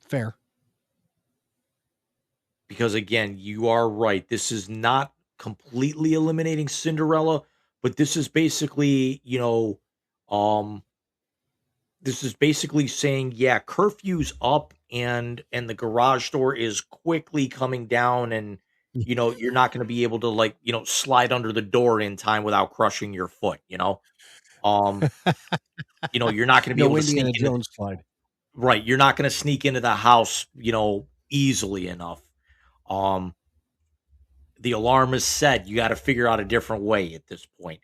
Fair. because again, you are right. This is not completely eliminating Cinderella, but this is basically, um, this is basically saying, yeah, curfew's up and the garage door is quickly coming down, and you're not going to be able to like, slide under the door in time without crushing your foot. Um, you're not going to be No able to sneak Indiana into Jones slide. right, you're not going to sneak into the house, easily enough. Um, the alarm is set. You got to figure out a different way at this point.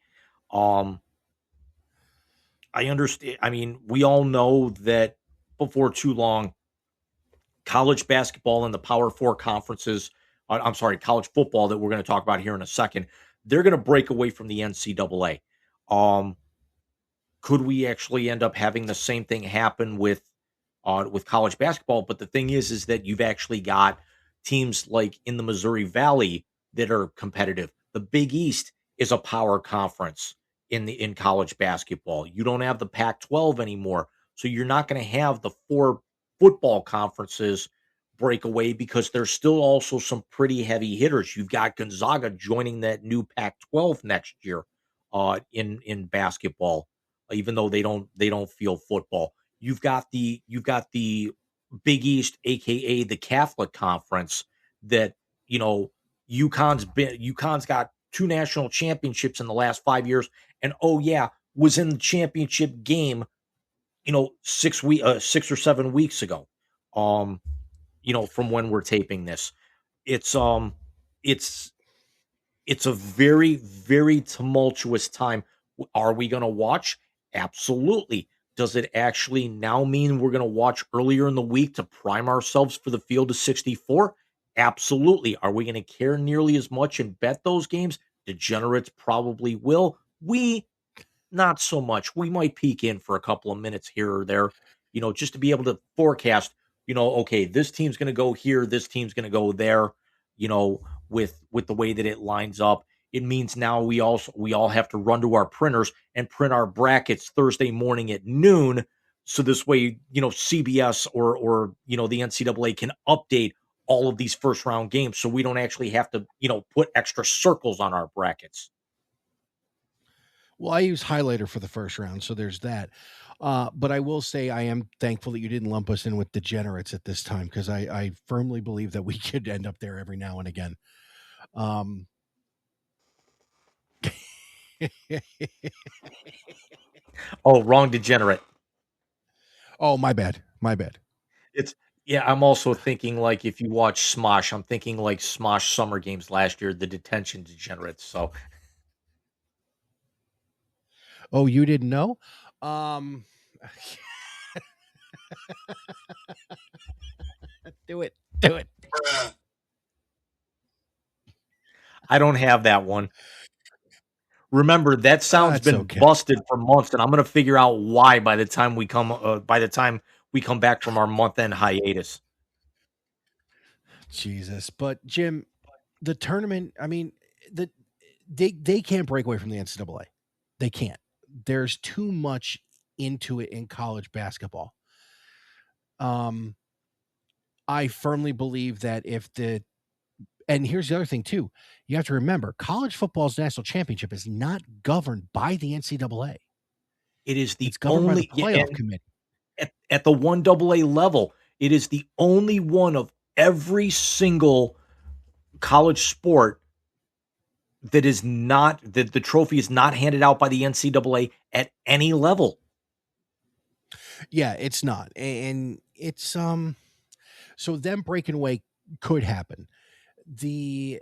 Um, I understand. I mean, we all know that before too long, college basketball and the Power Four conferences, I'm sorry, college football that we're going to talk about here in a second, they're going to break away from the NCAA. Um, could we actually end up having the same thing happen with college basketball? But the thing is that you've actually got teams like in the Missouri Valley that are competitive. The Big East is a power conference in college basketball. You don't have the Pac-12 anymore, so you're not going to have the four football conferences break away because there's still also some pretty heavy hitters. You've got Gonzaga joining that new Pac-12 next year in basketball, even though they don't feel football. You've got the Big East, aka the Catholic Conference, that you know UConn's got two national championships in the last 5 years, and oh yeah, was in the championship game, 6 or 7 weeks ago. Um, from when we're taping this, it's um, it's it's a very, very tumultuous time. Are we going to watch? Absolutely. Does it actually now mean we're going to watch earlier in the week to prime ourselves for the field of 64? Absolutely. Are we going to care nearly as much and bet those games? Degenerates probably will. We not so much. We might peek in for a couple of minutes here or there, just to be able to forecast, okay, this team's going to go here, this team's going to go there, with the way that it lines up. It means now we all have to run to our printers and print our brackets Thursday morning at noon. So this way, CBS or the NCAA can update all of these first round games so we don't actually have to, put extra circles on our brackets. Well, I use highlighter for the first round, so there's that. But I will say I am thankful that you didn't lump us in with degenerates at this time because I firmly believe that we could end up there every now and again. Um, Oh, wrong degenerate. oh, my bad. My bad. It's yeah, I'm also thinking, like, if you watch Smosh, I'm thinking, like, Smosh Summer Games last year, the detention degenerates, so Oh, you didn't know? Um, do it. Do it. I don't have that one. Remember, that sound's That's been okay. busted for months, and I'm gonna figure out why by the time we come back from our month-end hiatus. Jesus. But Jim, the tournament, I mean, the they can't break away from the NCAA. They can't. There's too much into it in college basketball. Um, I firmly believe that if the and here's the other thing too, you have to remember college football's national championship is not governed by the NCAA. It is the It's governed by the only yeah, playoff and committee. at the 1 AA level, it is the only one of every single college sport that is not that the trophy is not handed out by the NCAA at any level. Yeah, it's not. And it's so them breaking away could happen. The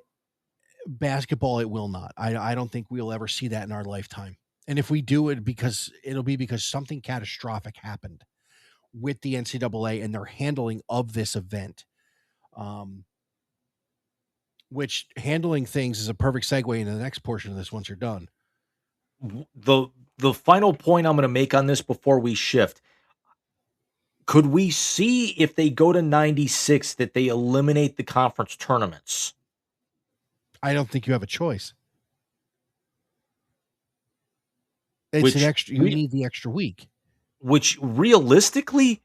basketball, it will not. I don't think we'll ever see that in our lifetime. And if we do it, because it'll be because something catastrophic happened with the NCAA and their handling of this event. Um, which handling things is a perfect segue into the next portion of this once you're done. The the final point I'm going to make on this before we shift. Could we see if they go to 96 that they eliminate the conference tournaments? I don't think you have a choice. It's an Which extra. You re- need the extra week. which realistically,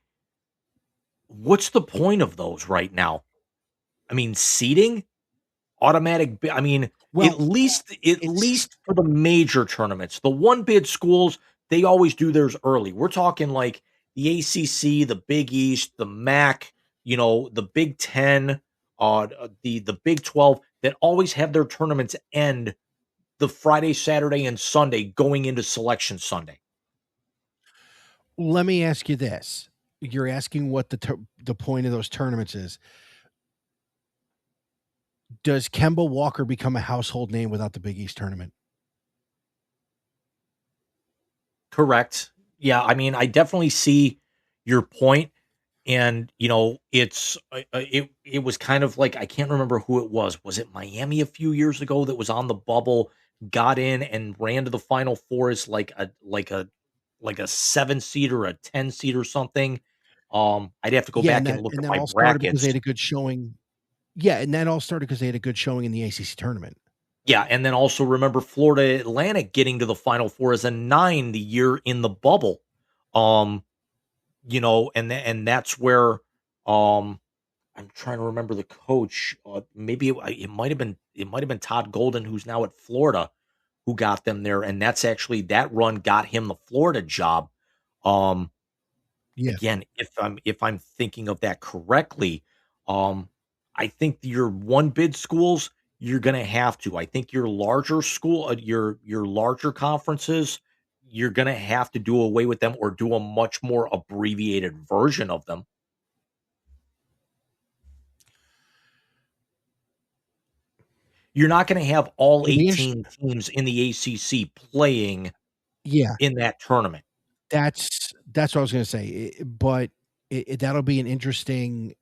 what's the point of those right now? I mean, seeding, I mean, Well, at it's least for the major tournaments, the one bid schools, they always do theirs early. We're talking like the ACC, the Big East, the MAC, the Big 10, the Big 12 that always have their tournaments end the Friday, Saturday, and Sunday going into selection Sunday. let me ask you this. You're asking what the point of those tournaments is. Does Kemba Walker become a household name without the Big East tournament? Correct. Yeah, I mean, I definitely see your point, and it was kind of like I can't remember who it was. Was it Miami a few years ago that was on the bubble, got in and ran to the Final Four as like a 7 seed or a 10 seed or something? I'd have to go Yeah, back and look and at that my all started because they brackets. had a good showing. Yeah, and that all started because they had a good showing in the ACC tournament. Yeah, and then also remember Florida Atlantic getting to the Final Four as a 9 the year in the bubble. Um, and that's where I'm trying to remember the coach. Maybe it might have been Todd Golden, who's now at Florida, who got them there, and that's actually that run got him the Florida job. Um, Yeah. Again, if I'm thinking of that correctly, um, I think your one bid schools you're going to have to. I think your larger school, your larger conferences, you're going to have to do away with them or do a much more abbreviated version of them. You're not going to have all It'll be interesting. 18 teams in the ACC playing Yeah, in that tournament. that's what I was going to say. But that'll be an interesting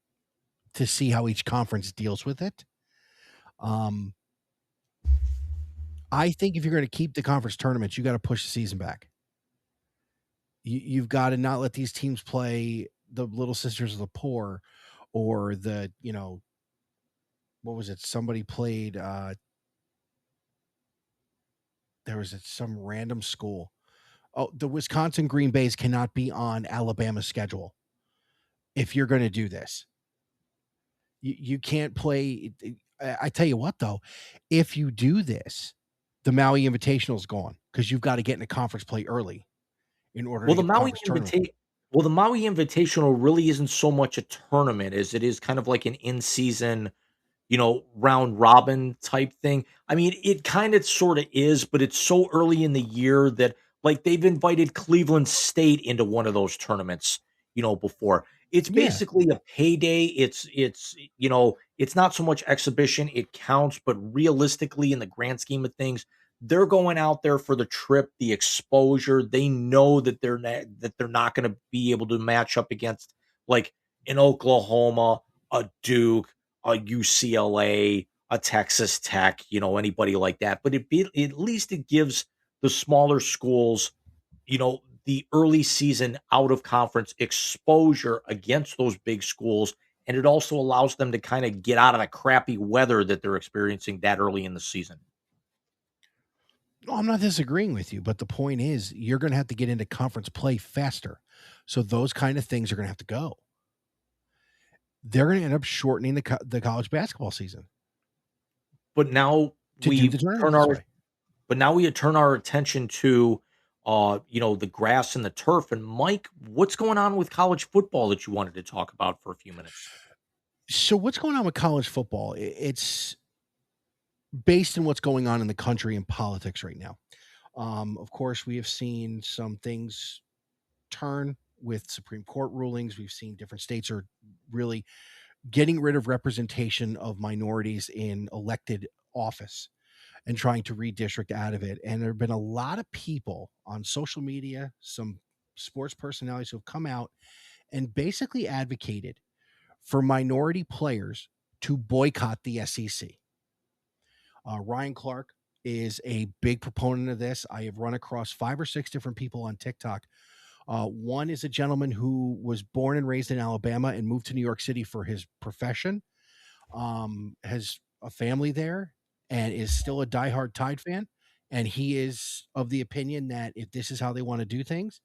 to see how each conference deals with it. Um, I think if you're going to keep the conference tournaments, you got to push the season back. You've got to not let these teams play the Little Sisters of the Poor, or what was it? Somebody played. There was some random school. Oh, the Wisconsin Green Bays cannot be on Alabama's schedule if you're going to do this. You can't play. I tell you what, though, if you do this, The Maui Invitational is gone because you've got to get into conference play early in order Well, to the get the Maui conference tournament. Invita well, the Maui Invitational really isn't so much a tournament as it is kind of like an in-season, round robin type thing. I mean, it kind of sort of is, but it's so early in the year that like they've invited Cleveland State into one of those tournaments, before. It's Yeah, basically a payday. It's not so much exhibition, it counts, but realistically in the grand scheme of things, they're going out there for the trip, the exposure. They know that they're not going to be able to match up against like an Oklahoma, a Duke, a UCLA, a Texas Tech, anybody like that. But at least it gives the smaller schools, the early season out of conference exposure against those big schools. And it also allows them to kind of get out of the crappy weather that they're experiencing that early in the season. no, I'm not disagreeing with you, but the point is you're going to have to get into conference play faster. So those kind of things are going to have to go. They're going to end up shortening the college basketball season But now to do we the tournaments turn this our way. but now we turn our attention to the grass and the turf. And Mike, what's going on with college football that you wanted to talk about for a few minutes? So what's going on with college football? It's based on what's going on in the country and politics right now. Of course, we have seen some things turn with Supreme Court rulings. We've seen different states are really getting rid of representation of minorities in elected office and trying to redistrict out of it. And there have been a lot of people on social media, some sports personalities who have come out and basically advocated for minority players to boycott the SEC. Ryan Clark is a big proponent of this. I have run across 5 or 6 different people on TikTok. One is a gentleman who was born and raised in Alabama and moved to New York City for his profession, has a family there, and is still a diehard Tide fan. And he is of the opinion that if this is how they want to do things,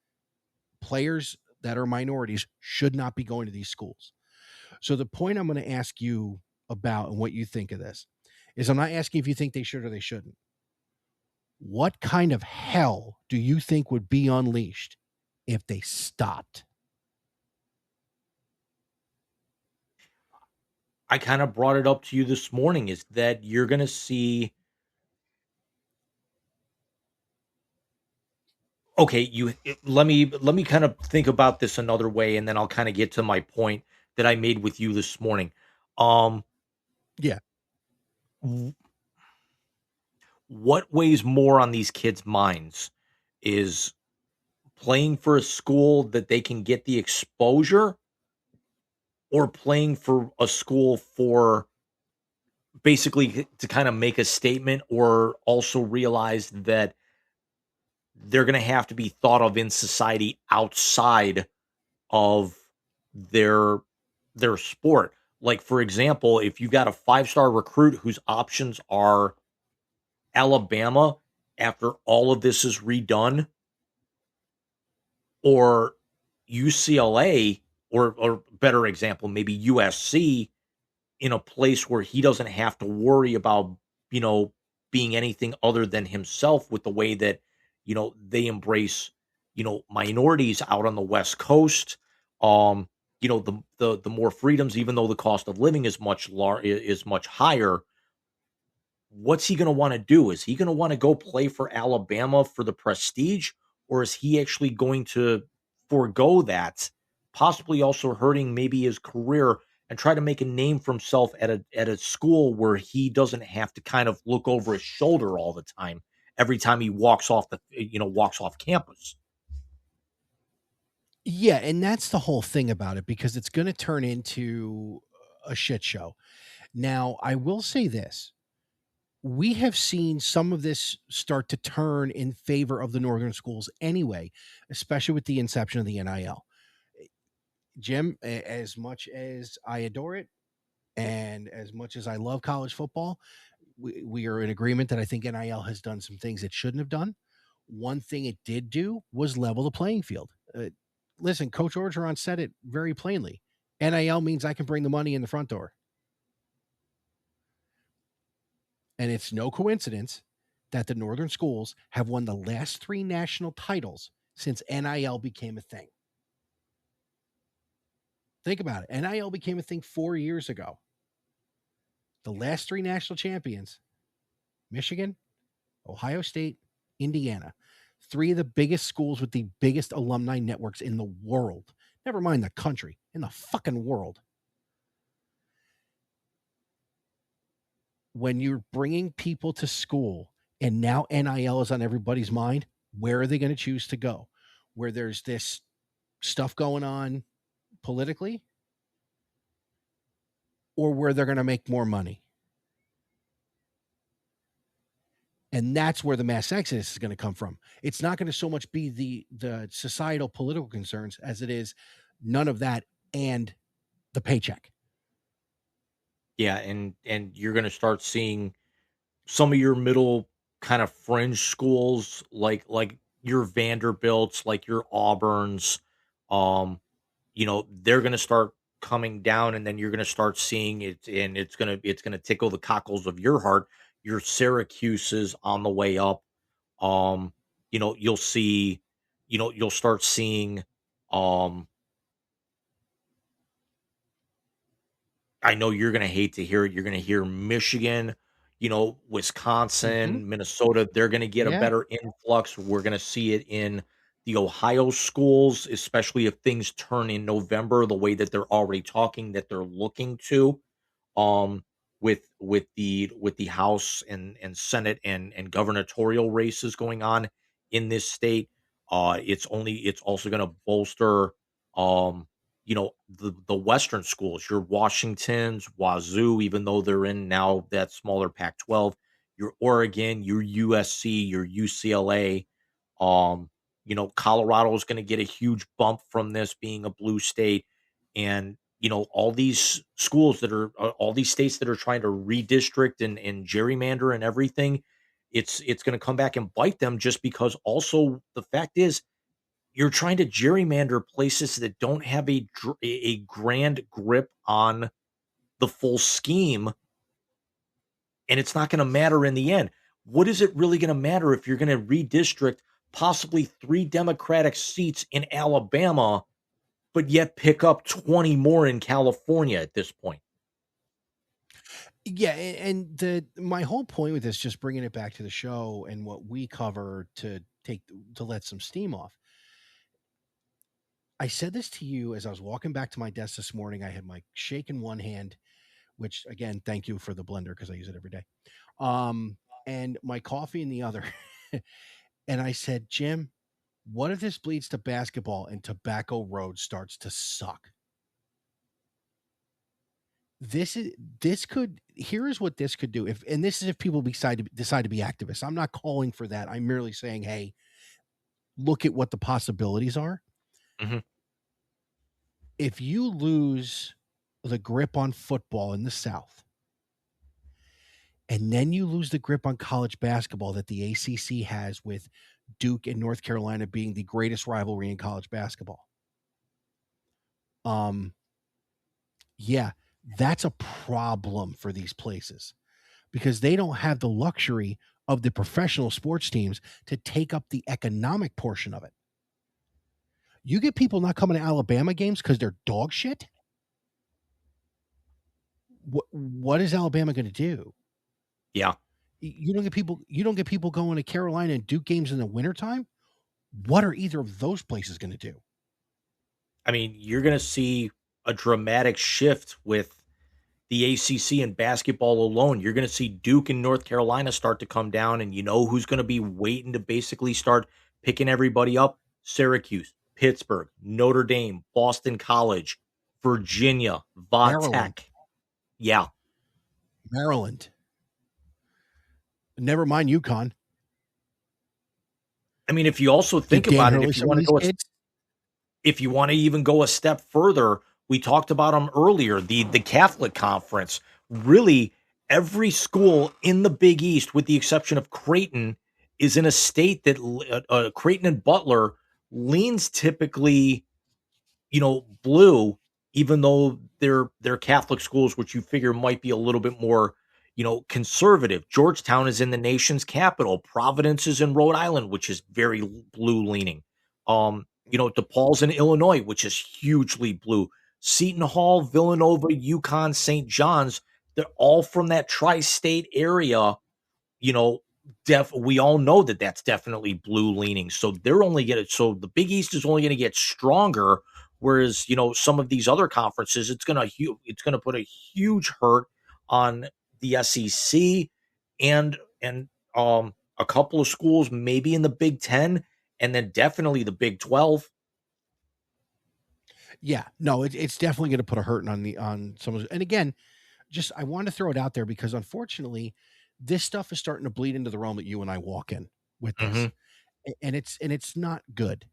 players that are minorities should not be going to these schools. So the point I'm going to ask you about and what you think of this is I'm not asking if you think they should or they shouldn't. What kind of hell do you think would be unleashed if they stopped? I kind of brought it up to you this morning is that you're going to see. Okay, let me kind of think about this another way, and then I'll kind of get to my point that I made with you this morning. Um, Yeah. w- what weighs more on these kids' minds is playing for a school that they can get the exposure, or playing for a school for basically to kind of make a statement, or also realize that they're going to have to be thought of in society outside of their their sport. Like for example, if you got a five-star recruit whose options are Alabama after all of this is redone, or UCLA, or better example, maybe USC, in a place where he doesn't have to worry about, you know, being anything other than himself, with the way that, they embrace, minorities out on the West Coast. Um, the more freedoms, even though the cost of living is much higher. What's he going to want to do? Is he going to want to go play for Alabama for the prestige, or is he actually going to forego that, possibly also hurting maybe his career, and try to make a name for himself at a school where he doesn't have to kind of look over his shoulder all the time every time he walks off campus? Yeah, and that's the whole thing about it because it's going to turn into a shit show. Now, I will say this. We have seen some of this start to turn in favor of the northern schools anyway, especially with the inception of the NIL. Jim, as much as I adore it and as much as I love college football, we are in agreement that I think NIL has done some things it shouldn't have done. One thing it did do was level the playing field. Listen, Coach Orgeron said it very plainly. NIL means I can bring the money in the front door. And it's no coincidence that the northern schools have won the last 3 national titles since NIL became a thing. Think about it. NIL became a thing 4 years ago. The last 3 national champions, Michigan, Ohio State, Indiana. 3 of the biggest schools with the biggest alumni networks in the world. Never mind the country, in the fucking world. When you're bringing people to school and now NIL is on everybody's mind, where are they going to choose to go? Where there's this stuff going on politically, or where they're going to make more money? And that's where the mass exodus is going to come from. It's not going to so much be the societal political concerns as it is none of that and the paycheck. Yeah, and you're gonna start seeing some of your middle kind of fringe schools, like your Vanderbilts, like your Auburns, um, they're gonna start coming down, and then you're gonna start seeing it, and it's gonna tickle the cockles of your heart. Your Syracuse is on the way up. Um, you'll see, you'll start seeing, um, I know you're gonna hate to hear it. You're gonna hear Michigan, Mm-hmm. Wisconsin, Minnesota. They're gonna get a Yeah. better influx. We're gonna see it in the Ohio schools, especially if things turn in November the way that they're already talking that they're looking to um with the House and Senate and gubernatorial races going on in this state. It's also going to bolster the Western schools, your Washingtons, Wazoo, even though they're in now that smaller Pac-12, your Oregon, your USC, your UCLA. um Colorado is going to get a huge bump from this being a blue state. And all these schools that are all these states that are trying to redistrict and gerrymander and everything, it's going to come back and bite them, just because also the fact is you're trying to gerrymander places that don't have a grand grip on the full scheme, and it's not going to matter in the end. What is it really going to matter if you're going to redistrict possibly 3 Democratic seats in Alabama, but yet pick up 20 more in California at this point? Yeah, and the my whole point with this, just bringing it back to the show and what we cover to let some steam off. I said this to you as I was walking back to my desk this morning. I had my shake in one hand, which again, thank you for the blender because I use it every day. Um, and my coffee in the other. And I said, Jim, what if this bleeds to basketball and Tobacco Road starts to suck? This is this could Here is what this could do. If and this is if people decide to be activists. I'm not calling for that. I'm merely saying, hey, look at what the possibilities are. Mhm. If you lose the grip on football in the South, and then you lose the grip on college basketball that the ACC has with Duke and North Carolina being the greatest rivalry in college basketball. Um, yeah, that's a problem for these places because they don't have the luxury of the professional sports teams to take up the economic portion of it. You get people not coming to Alabama games because they're dog shit. What is Alabama going to do? Yeah. You don't get people. You don't get people going to Carolina and Duke games in the wintertime. What are either of those places going to do? I mean, you're going to see a dramatic shift with the ACC and basketball alone. You're going to see Duke and North Carolina start to come down, and you know who's going to be waiting to basically start picking everybody up? Syracuse, Pittsburgh, Notre Dame, Boston College, Virginia, Va Maryland, Tech. Yeah. Maryland. Never mind UConn. I mean, if you also Did think Dan about it, Hurley some of these kids? if you want to even go a step further, we talked about them earlier. The Catholic Conference, really, every school in the Big East, with the exception of Creighton, is in a state that Creighton and Butler leans typically, blue, even though they're Catholic schools, which you figure might be a little bit more, conservative. Georgetown is in the nation's capital. Providence is in Rhode Island, which is very blue leaning. DePaul's in Illinois, which is hugely blue. Seton Hall, Villanova, UConn, St. John's, they're all from that tri-state area. you know, we all know that that's definitely blue leaning. So so the Big East is only going to get stronger. Whereas, some of these other conferences, it's gonna put a huge hurt on the SEC and a couple of schools, maybe in the Big Ten, and then definitely the Big 12. Yeah, no, it's definitely going to put a hurting on someone. And again, just I want to throw it out there because unfortunately, this stuff is starting to bleed into the realm that you and I walk in with this, Hmm. and it's not good.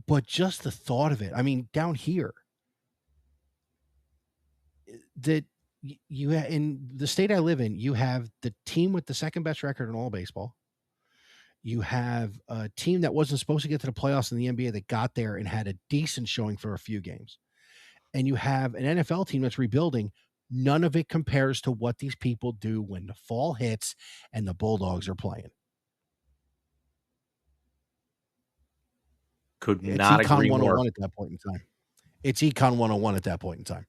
But just the thought of it, I mean, down here, that in the state I live in, you have the team with the second best record in all baseball. You have a team that wasn't supposed to get to the playoffs in the NBA that got there and had a decent showing for a few games. And you have an NFL team that's rebuilding. None of it compares to what these people do when the fall hits and the Bulldogs are playing. Could It's not Econ agree more. 101 at that point in time. It's Econ 101 at that point in time.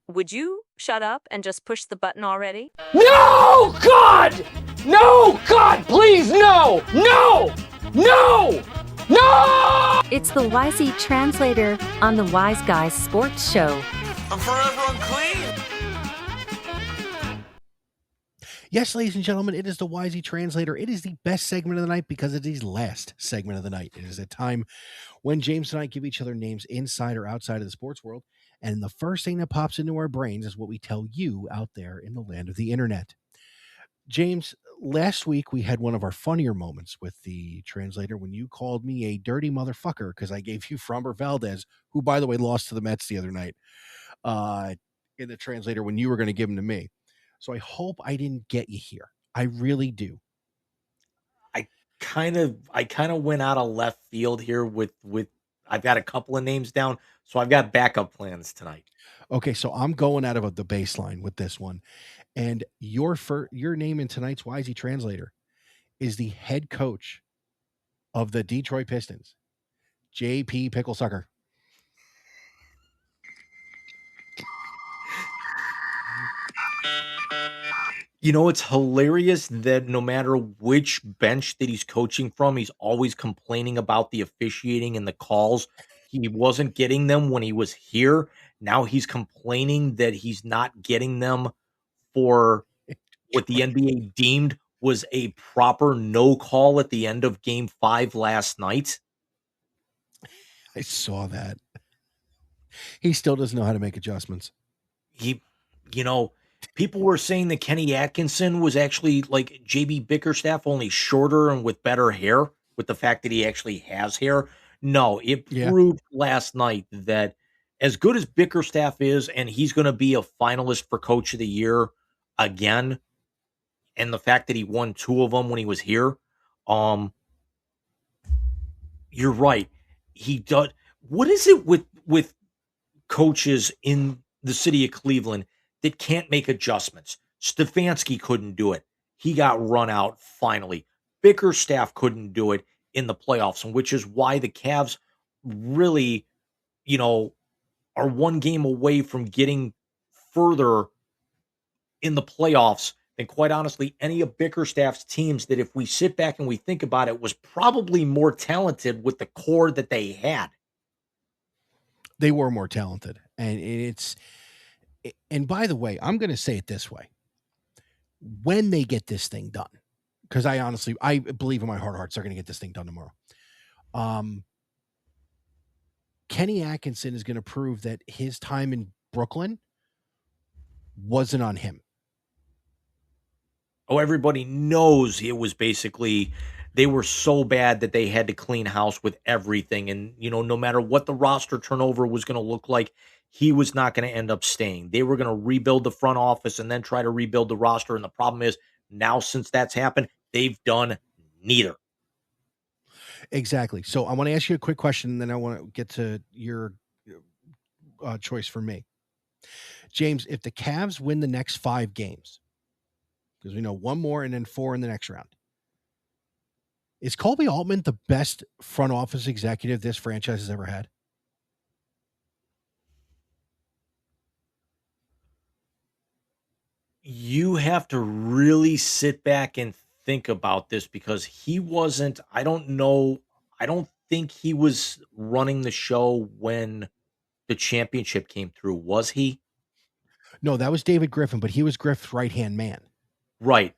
Would you shut up and just push the button already? No, God! No, God, please, no! No! No! No! It's the YZ Translator on the Wise Guys Sports Show. I'm forever unclean. Yes, ladies and gentlemen, it is the YZ Translator. It is the best segment of the night because it is the last segment of the night. It is a time when James and I give each other names inside or outside of the sports world. And the first thing that pops into our brains is what we tell you out there in the land of the internet. James, last week we had one of our funnier moments with the translator when you called me a dirty motherfucker because I gave you Framber Valdez, who, by the way, lost to the Mets the other night, in the translator when you were going to give him to me. So I hope I didn't get you here. I really do. I kind of went out of left field here with I've got a couple of names down, so I've got backup plans tonight. Okay, so I'm going out of the baseline with this one. And your name in tonight's YZ Translator is the head coach of the Detroit Pistons, JP Picklesucker. It's hilarious that no matter which bench that he's coaching from, he's always complaining about the officiating and the calls. He wasn't getting them when he was here. Now he's complaining that he's not getting them for what the NBA deemed was a proper no call at the end of game 5 last night. I saw that. He still doesn't know how to make adjustments. He, you know, People were saying that Kenny Atkinson was actually like JB Bickerstaff, only shorter and with better hair, with the fact that he actually has hair. No, it Yeah. proved last night that as good as Bickerstaff is, and he's going to be a finalist for Coach of the Year again, and the fact that he won 2 of them when he was here, um, you're right. He does. What is it with coaches in the city of Cleveland that can't make adjustments? Stefanski couldn't do it. He got run out finally. Bickerstaff couldn't do it in the playoffs, and which is why the Cavs really, you know, are one game away from getting further in the playoffs than, quite honestly, any of Bickerstaff's teams that, if we sit back and we think about it, was probably more talented with the core that they had. They were more talented. And by the way, I'm going to say it this way. When they get this thing done, because I believe in my heart of hearts they're going to get this thing done tomorrow. Kenny Atkinson is going to prove that his time in Brooklyn wasn't on him. Oh, everybody knows it was basically they were so bad that they had to clean house with everything. And, no matter what the roster turnover was going to look like, he was not going to end up staying. They were going to rebuild the front office and then try to rebuild the roster. And the problem is now, since that's happened, they've done neither. Exactly. So I want to ask you a quick question, and then I want to get to your choice for me. James, if the Cavs win the next 5 games, because we know one more and then 4 in the next round, is Colby Altman the best front office executive this franchise has ever had? You have to really sit back and think about this because he wasn't, I don't know, I don't think he was running the show when the championship came through, was he? No, that was David Griffin, but he was Griff's right-hand man. Right.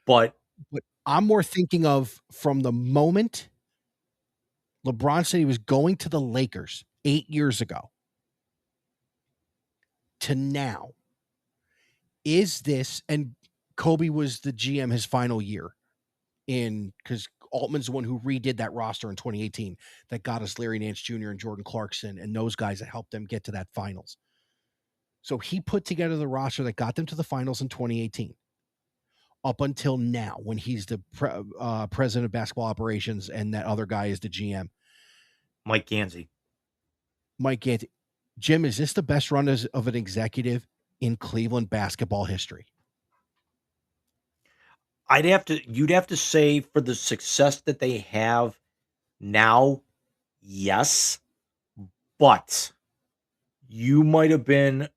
But But I'm more thinking of from the moment LeBron said he was going to the Lakers 8 years ago to now. Is this, and Kobe was the GM his final year because Altman's the one who redid that roster in 2018 that got us Larry Nance Jr. and Jordan Clarkson and those guys that helped them get to that finals. So he put together the roster that got them to the finals in 2018 up until now when he's the president of basketball operations and that other guy is the GM. Mike Gansey. Jim, is this the best run of an executive in Cleveland basketball history? You'd have to say for the success that they have now, yes, but you might have been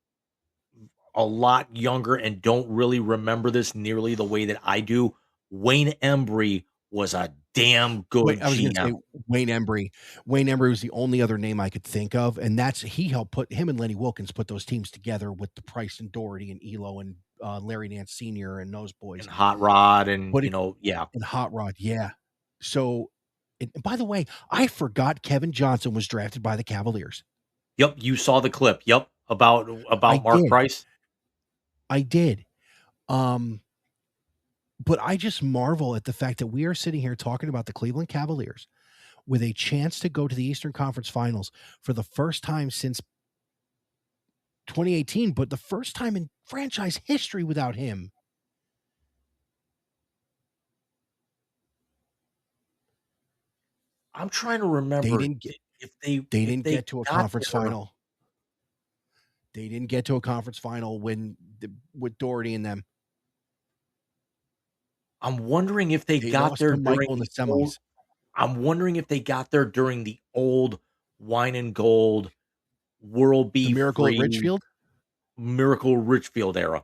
a lot younger and don't really remember this nearly the way that I do. Wayne Embry was a damn good I was going to say GM. Wayne Embry. Wayne Embry was the only other name I could think of, and he helped put him and Lenny Wilkins put those teams together with the Price and Doherty and Elo and Larry Nance Sr. and those boys. And Hot Rod and, yeah. And Hot Rod, yeah. So, and by the way, I forgot Kevin Johnson was drafted by the Cavaliers. Yep, you saw the clip. Yep, about Mark Price. I did. But I just marvel at the fact that we are sitting here talking about the Cleveland Cavaliers with a chance to go to the Eastern Conference Finals for the first time since 2018, but the first time in franchise history without him. I'm trying to remember if they didn't get to a conference final. They didn't get to a conference final with Doherty and them. I'm wondering if they got there during the semis. I'm wondering if they got there during the old wine and gold World B Miracle at Richfield? Miracle Richfield era.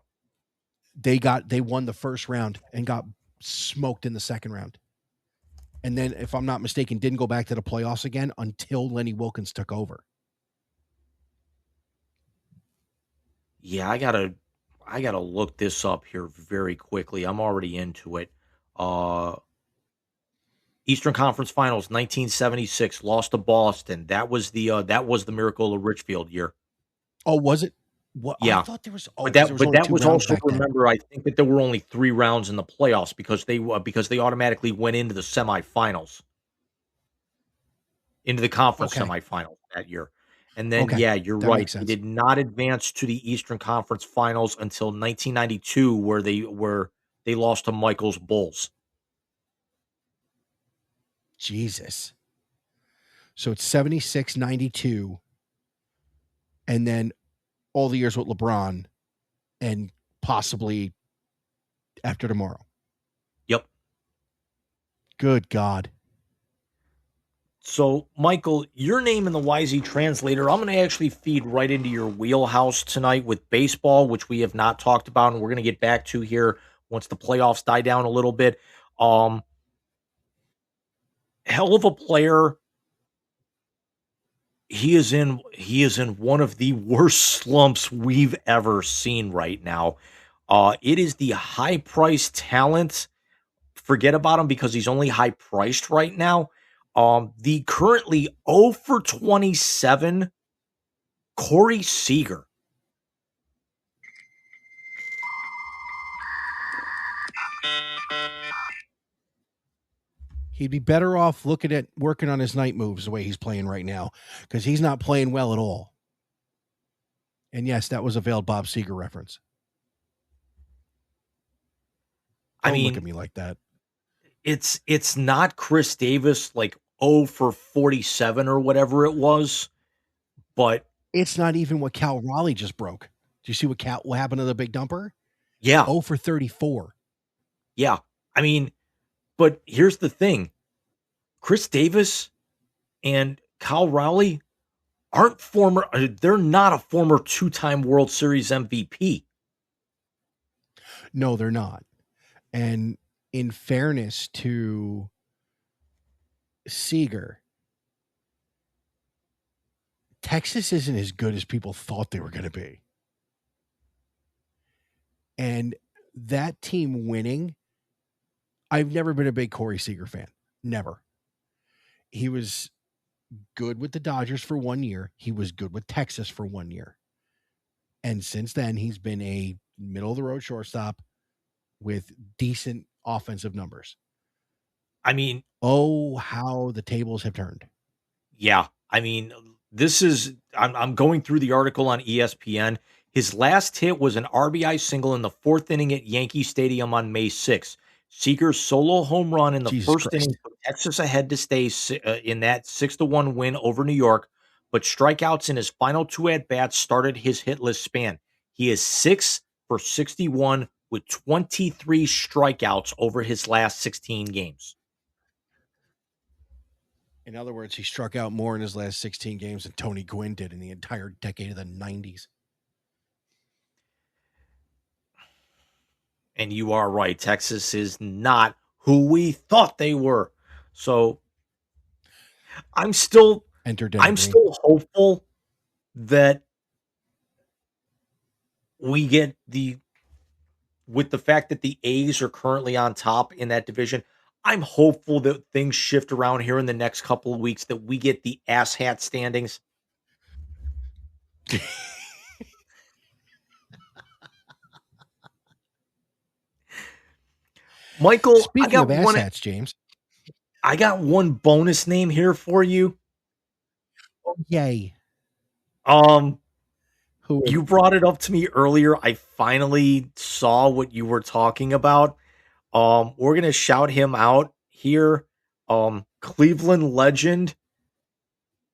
They won the first round and got smoked in the second round. And then, if I'm not mistaken, didn't go back to the playoffs again until Lenny Wilkins took over. Yeah, I gotta look this up here very quickly. I'm already into it. Eastern Conference Finals, 1976, lost to Boston. That was the Miracle of Richfield year. Oh, was it? What? Yeah, I thought there was. But that was also, remember, I think that there were only 3 rounds in the playoffs because they automatically went into the semifinals, into the conference semifinals that year. And then, yeah, you're right. They did not advance to the Eastern Conference Finals until 1992, where they lost to Michael's Bulls. Jesus. So it's 76, 92, and then all the years with LeBron, and possibly after tomorrow. Yep. Good God. So, Michael, your name in the YZ translator, I'm going to actually feed right into your wheelhouse tonight with baseball, which we have not talked about, and we're going to get back to here once the playoffs die down a little bit. Hell of a player. He is in one of the worst slumps we've ever seen right now. It is the high-priced talent. Forget about him because he's only high-priced right now. The currently 0 for 27 Corey Seager. He'd be better off looking at working on his night moves the way he's playing right now, because he's not playing well at all. And yes, that was a veiled Bob Seger reference. Don't look at me like that. It's not Chris Davis like 0 for 47 or whatever it was, but it's not even what Cal Raleigh just broke. Do you see what happened to the big dumper? Yeah. 0 for 34. Yeah. I mean, but here's the thing. Chris Davis and Kyle Rowley aren't they're not a former 2-time World Series MVP. No, they're not. And in fairness to Seager, Texas isn't as good as people thought they were going to be. And that team winning, I've never been a big Corey Seager fan. Never. He was good with the Dodgers for 1 year. He was good with Texas for 1 year. And since then, he's been a middle-of-the-road shortstop with decent offensive numbers. I mean, oh, how the tables have turned. Yeah. I mean, I'm going through the article on ESPN. His last hit was an RBI single in the 4th inning at Yankee Stadium on May 6th. Seager's solo home run in the Jesus first Christ. inning put Texas ahead to stay in that 6-1 win over New York, but strikeouts in his final 2 at-bats started his hitless span. He is 6 for 61 with 23 strikeouts over his last 16 games. In other words, he struck out more in his last 16 games than Tony Gwynn did in the entire decade of the 90s. And you are right. Texas is not who we thought they were. So I'm still hopeful that we get with the fact that the A's are currently on top in that division. I'm hopeful that things shift around here in the next couple of weeks, that we get the asshat standings. Michael, speaking of asshats, James, I got one bonus name here for you. Oh, yay. You brought it up to me earlier. I finally saw what you were talking about. We're going to shout him out here. Cleveland legend,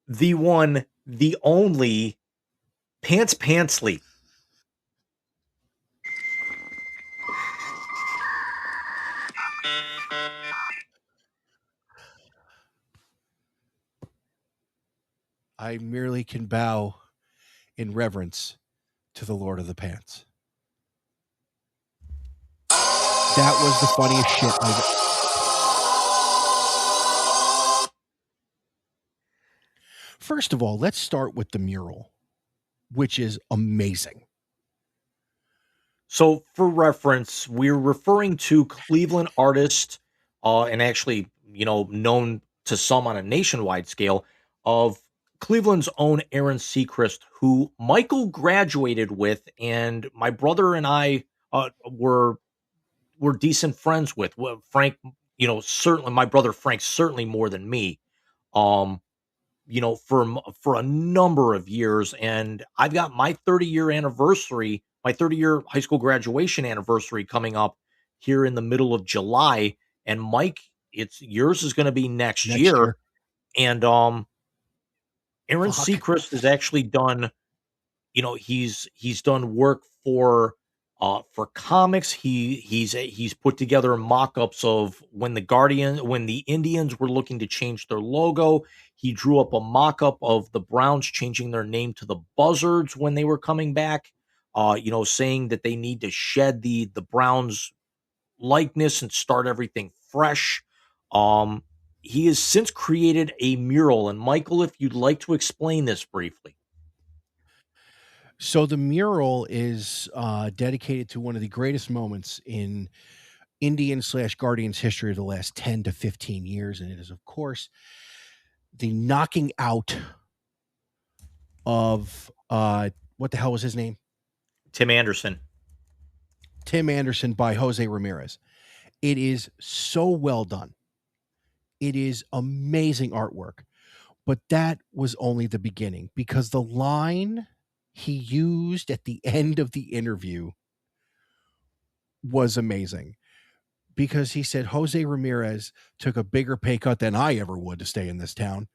the one, the only, Pants Pantsley. I merely can bow in reverence to the Lord of the Pants. That was the funniest shit First of all, let's start with the mural, which is amazing. So, for reference, we're referring to Cleveland artist, and actually, known to some on a nationwide scale, of Cleveland's own Aaron Seacrest, who Michael graduated with, and my brother and I were decent friends with. Frank, certainly my brother Frank, certainly more than me. For a number of years, and I've got my 30-year anniversary, my 30-year high school graduation anniversary coming up here in the middle of July. And Mike, yours is going to be next year. And Aaron Seacrest has actually done, he's done work for comics. He's put together mock-ups of when the Indians were looking to change their logo. He drew up a mock-up of the Browns changing their name to the Buzzards when they were coming back, saying that they need to shed the Browns likeness and start everything fresh. He has since created a mural, and Michael, if you'd like to explain this briefly. So the mural is dedicated to one of the greatest moments in Indian/Guardians history of the last 10 to 15 years. And it is, of course, the knocking out of, what the hell was his name? Tim Anderson. Tim Anderson by Jose Ramirez. It is so well done. It is amazing artwork. But that was only the beginning, because the line he used at the end of the interview was amazing, because he said Jose Ramirez took a bigger pay cut than I ever would to stay in this town.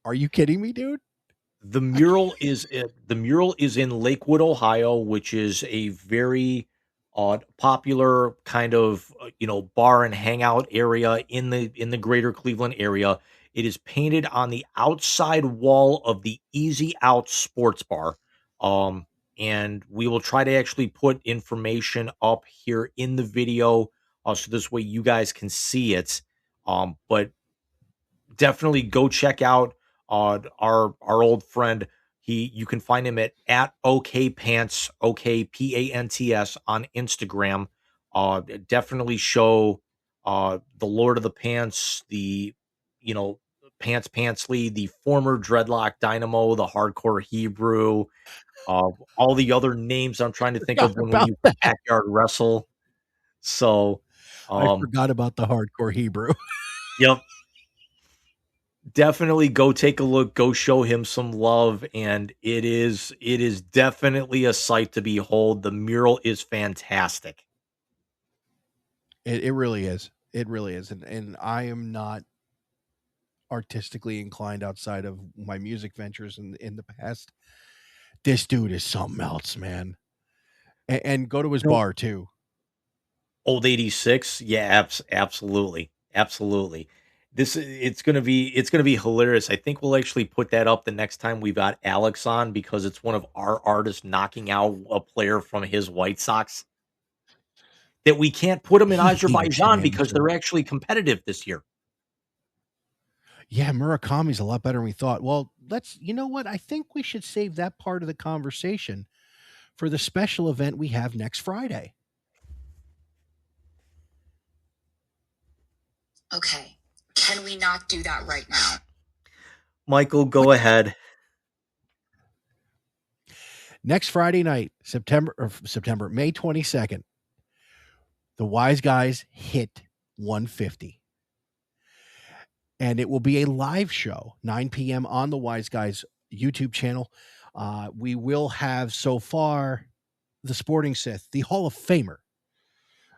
Are you kidding me, dude? The mural is in Lakewood, Ohio, which is a very popular kind of bar and hangout area in the greater Cleveland area. It is painted on the outside wall of the Easy Out Sports Bar, um, and we will try to actually put information up here in the video, so this way you guys can see it. But definitely go check out our old friend. You can find him at OK Pants, OKPANTS on Instagram. Definitely show the Lord of the Pants, the you know Pants Pantsley, the former Dreadlock Dynamo, the Hardcore Hebrew, all the other names I'm trying to think Forgot of when we about used to that. backyard wrestle. So, I um, forgot about the hardcore Hebrew. yep, definitely go take a look, go show him some love, and it is definitely a sight to behold. The mural is fantastic. It really is. It really is. And I am not artistically inclined outside of my music ventures in the past. This dude is something else, man. And go to his No. bar too. Old 86, yeah, absolutely. Absolutely. It's gonna be hilarious. I think we'll actually put that up the next time we got Alex on, because it's one of our artists knocking out a player from his White Sox that we can't put them in He was Azerbaijan because shenanigans. they're actually competitive this year. Yeah, Murakami's a lot better than we thought. Well, you know what? I think we should save that part of the conversation for the special event we have next Friday. Okay. Can we not do that right now? Michael, What? go ahead. Next Friday night, September, May 22nd, the Wise Guys hit 150. And it will be a live show, 9 p.m. on the Wise Guys YouTube channel. We will have so far the Sporting Sith, the Hall of Famer,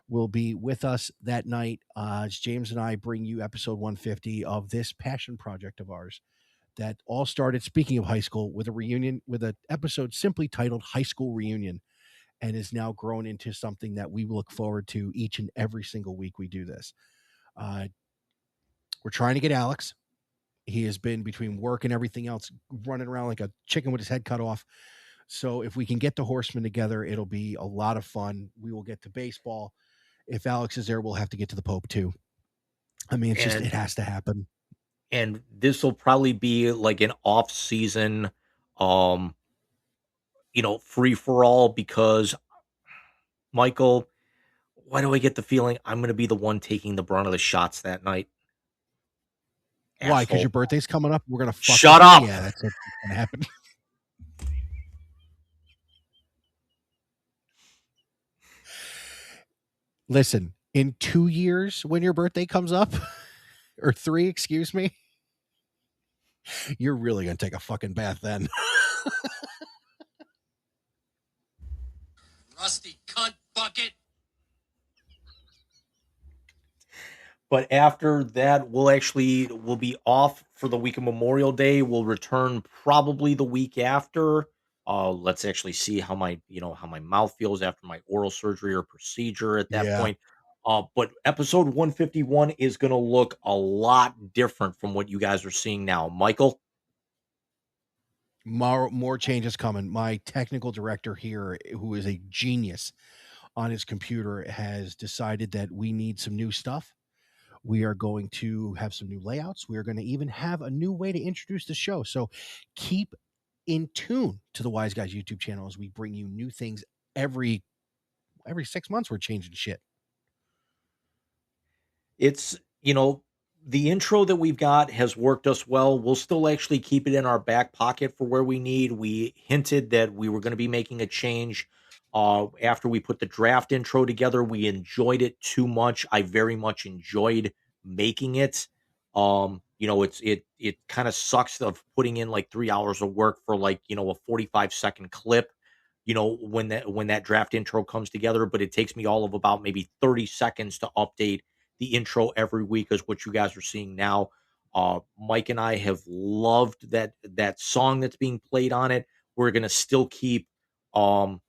will be with us that night as James and I bring you episode 150 of this passion project of ours that all started, speaking of high school, with a reunion, with an episode simply titled High School Reunion, and is now grown into something that we look forward to each and every single week we do this. We're trying to get Alex. He has been, between work and everything else, running around like a chicken with his head cut off. So if we can get the Horsemen together, it'll be a lot of fun. We will get to baseball. If Alex is there, we'll have to get to the Pope too. I mean, it And has to happen. this will probably be like an off season, um, free for all, because Michael, why do I get the feeling I'm going to be the one taking the brunt of the shots that night? Why? Because Asshole. your birthday's coming up. We're gonna fuck Shut with you? up. Yeah, that's what's gonna happen. Listen, in 2 years, when your birthday comes up, or 3, excuse me, you're really gonna take a fucking bath then. Rusty cunt bucket. But after that, we'll be off for the week of Memorial Day. We'll return probably the week after. Let's actually see how my mouth feels after my oral surgery or procedure at that Yeah. point. But episode 151 is going to look a lot different from what you guys are seeing now. Michael? More changes coming. My technical director here, who is a genius on his computer, has decided that we need some new stuff. We are going to have some new layouts. We are going to even have a new way to introduce the show. So keep in tune to the Wise Guys YouTube channel as we bring you new things every 6 months. We're changing shit. It's, the intro that we've got has worked us well. We'll still actually keep it in our back pocket for where we need. We hinted that we were going to be making a change after we put the draft intro together. We enjoyed it too much. I very much enjoyed making it. It kind of sucks of putting in like 3 hours of work for like, a 45-second clip, when that draft intro comes together, but it takes me all of about maybe 30 seconds to update the intro every week, is what you guys are seeing now. Mike and I have loved that song that's being played on it. We're gonna still keep um,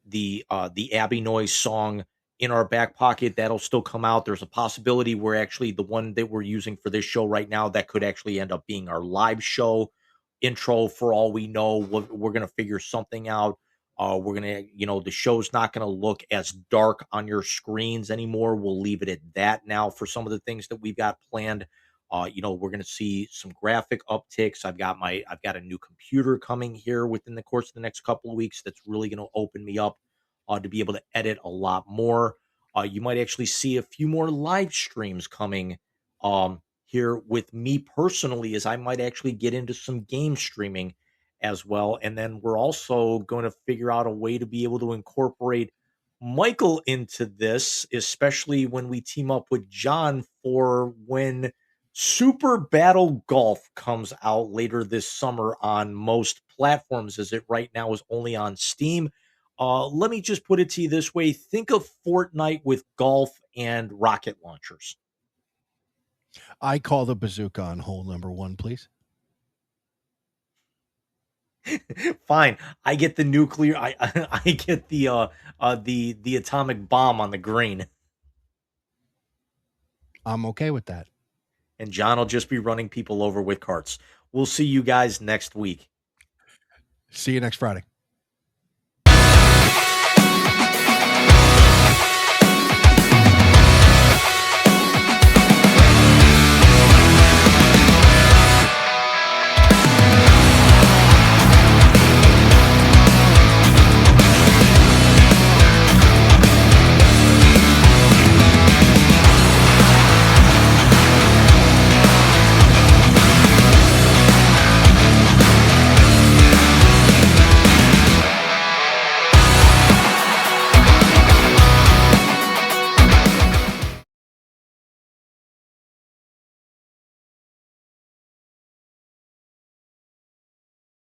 the Abbey Noise song in our back pocket. That'll still come out. There's a possibility we're actually the one that we're using for this show right now that could actually end up being our live show intro. For all we know, we're gonna figure something out. We're gonna, the show's not gonna look as dark on your screens anymore. We'll leave it at that now for some of the things that we've got planned. We're going to see some graphic upticks. I've got a new computer coming here within the course of the next couple of weeks that's really going to open me up to be able to edit a lot more. You might actually see a few more live streams coming here with me personally, as I might actually get into some game streaming as well. And then we're also going to figure out a way to be able to incorporate Michael into this, especially when we team up with John for when Super Battle Golf comes out later this summer on most platforms, as it right now is only on Steam. Let me just put it to you this way. Think of Fortnite with golf and rocket launchers. I call the bazooka on hole number 1, please. Fine. I get the nuclear. I get the atomic bomb on the green. I'm okay with that. And John will just be running people over with carts. We'll see you guys next week. See you next Friday.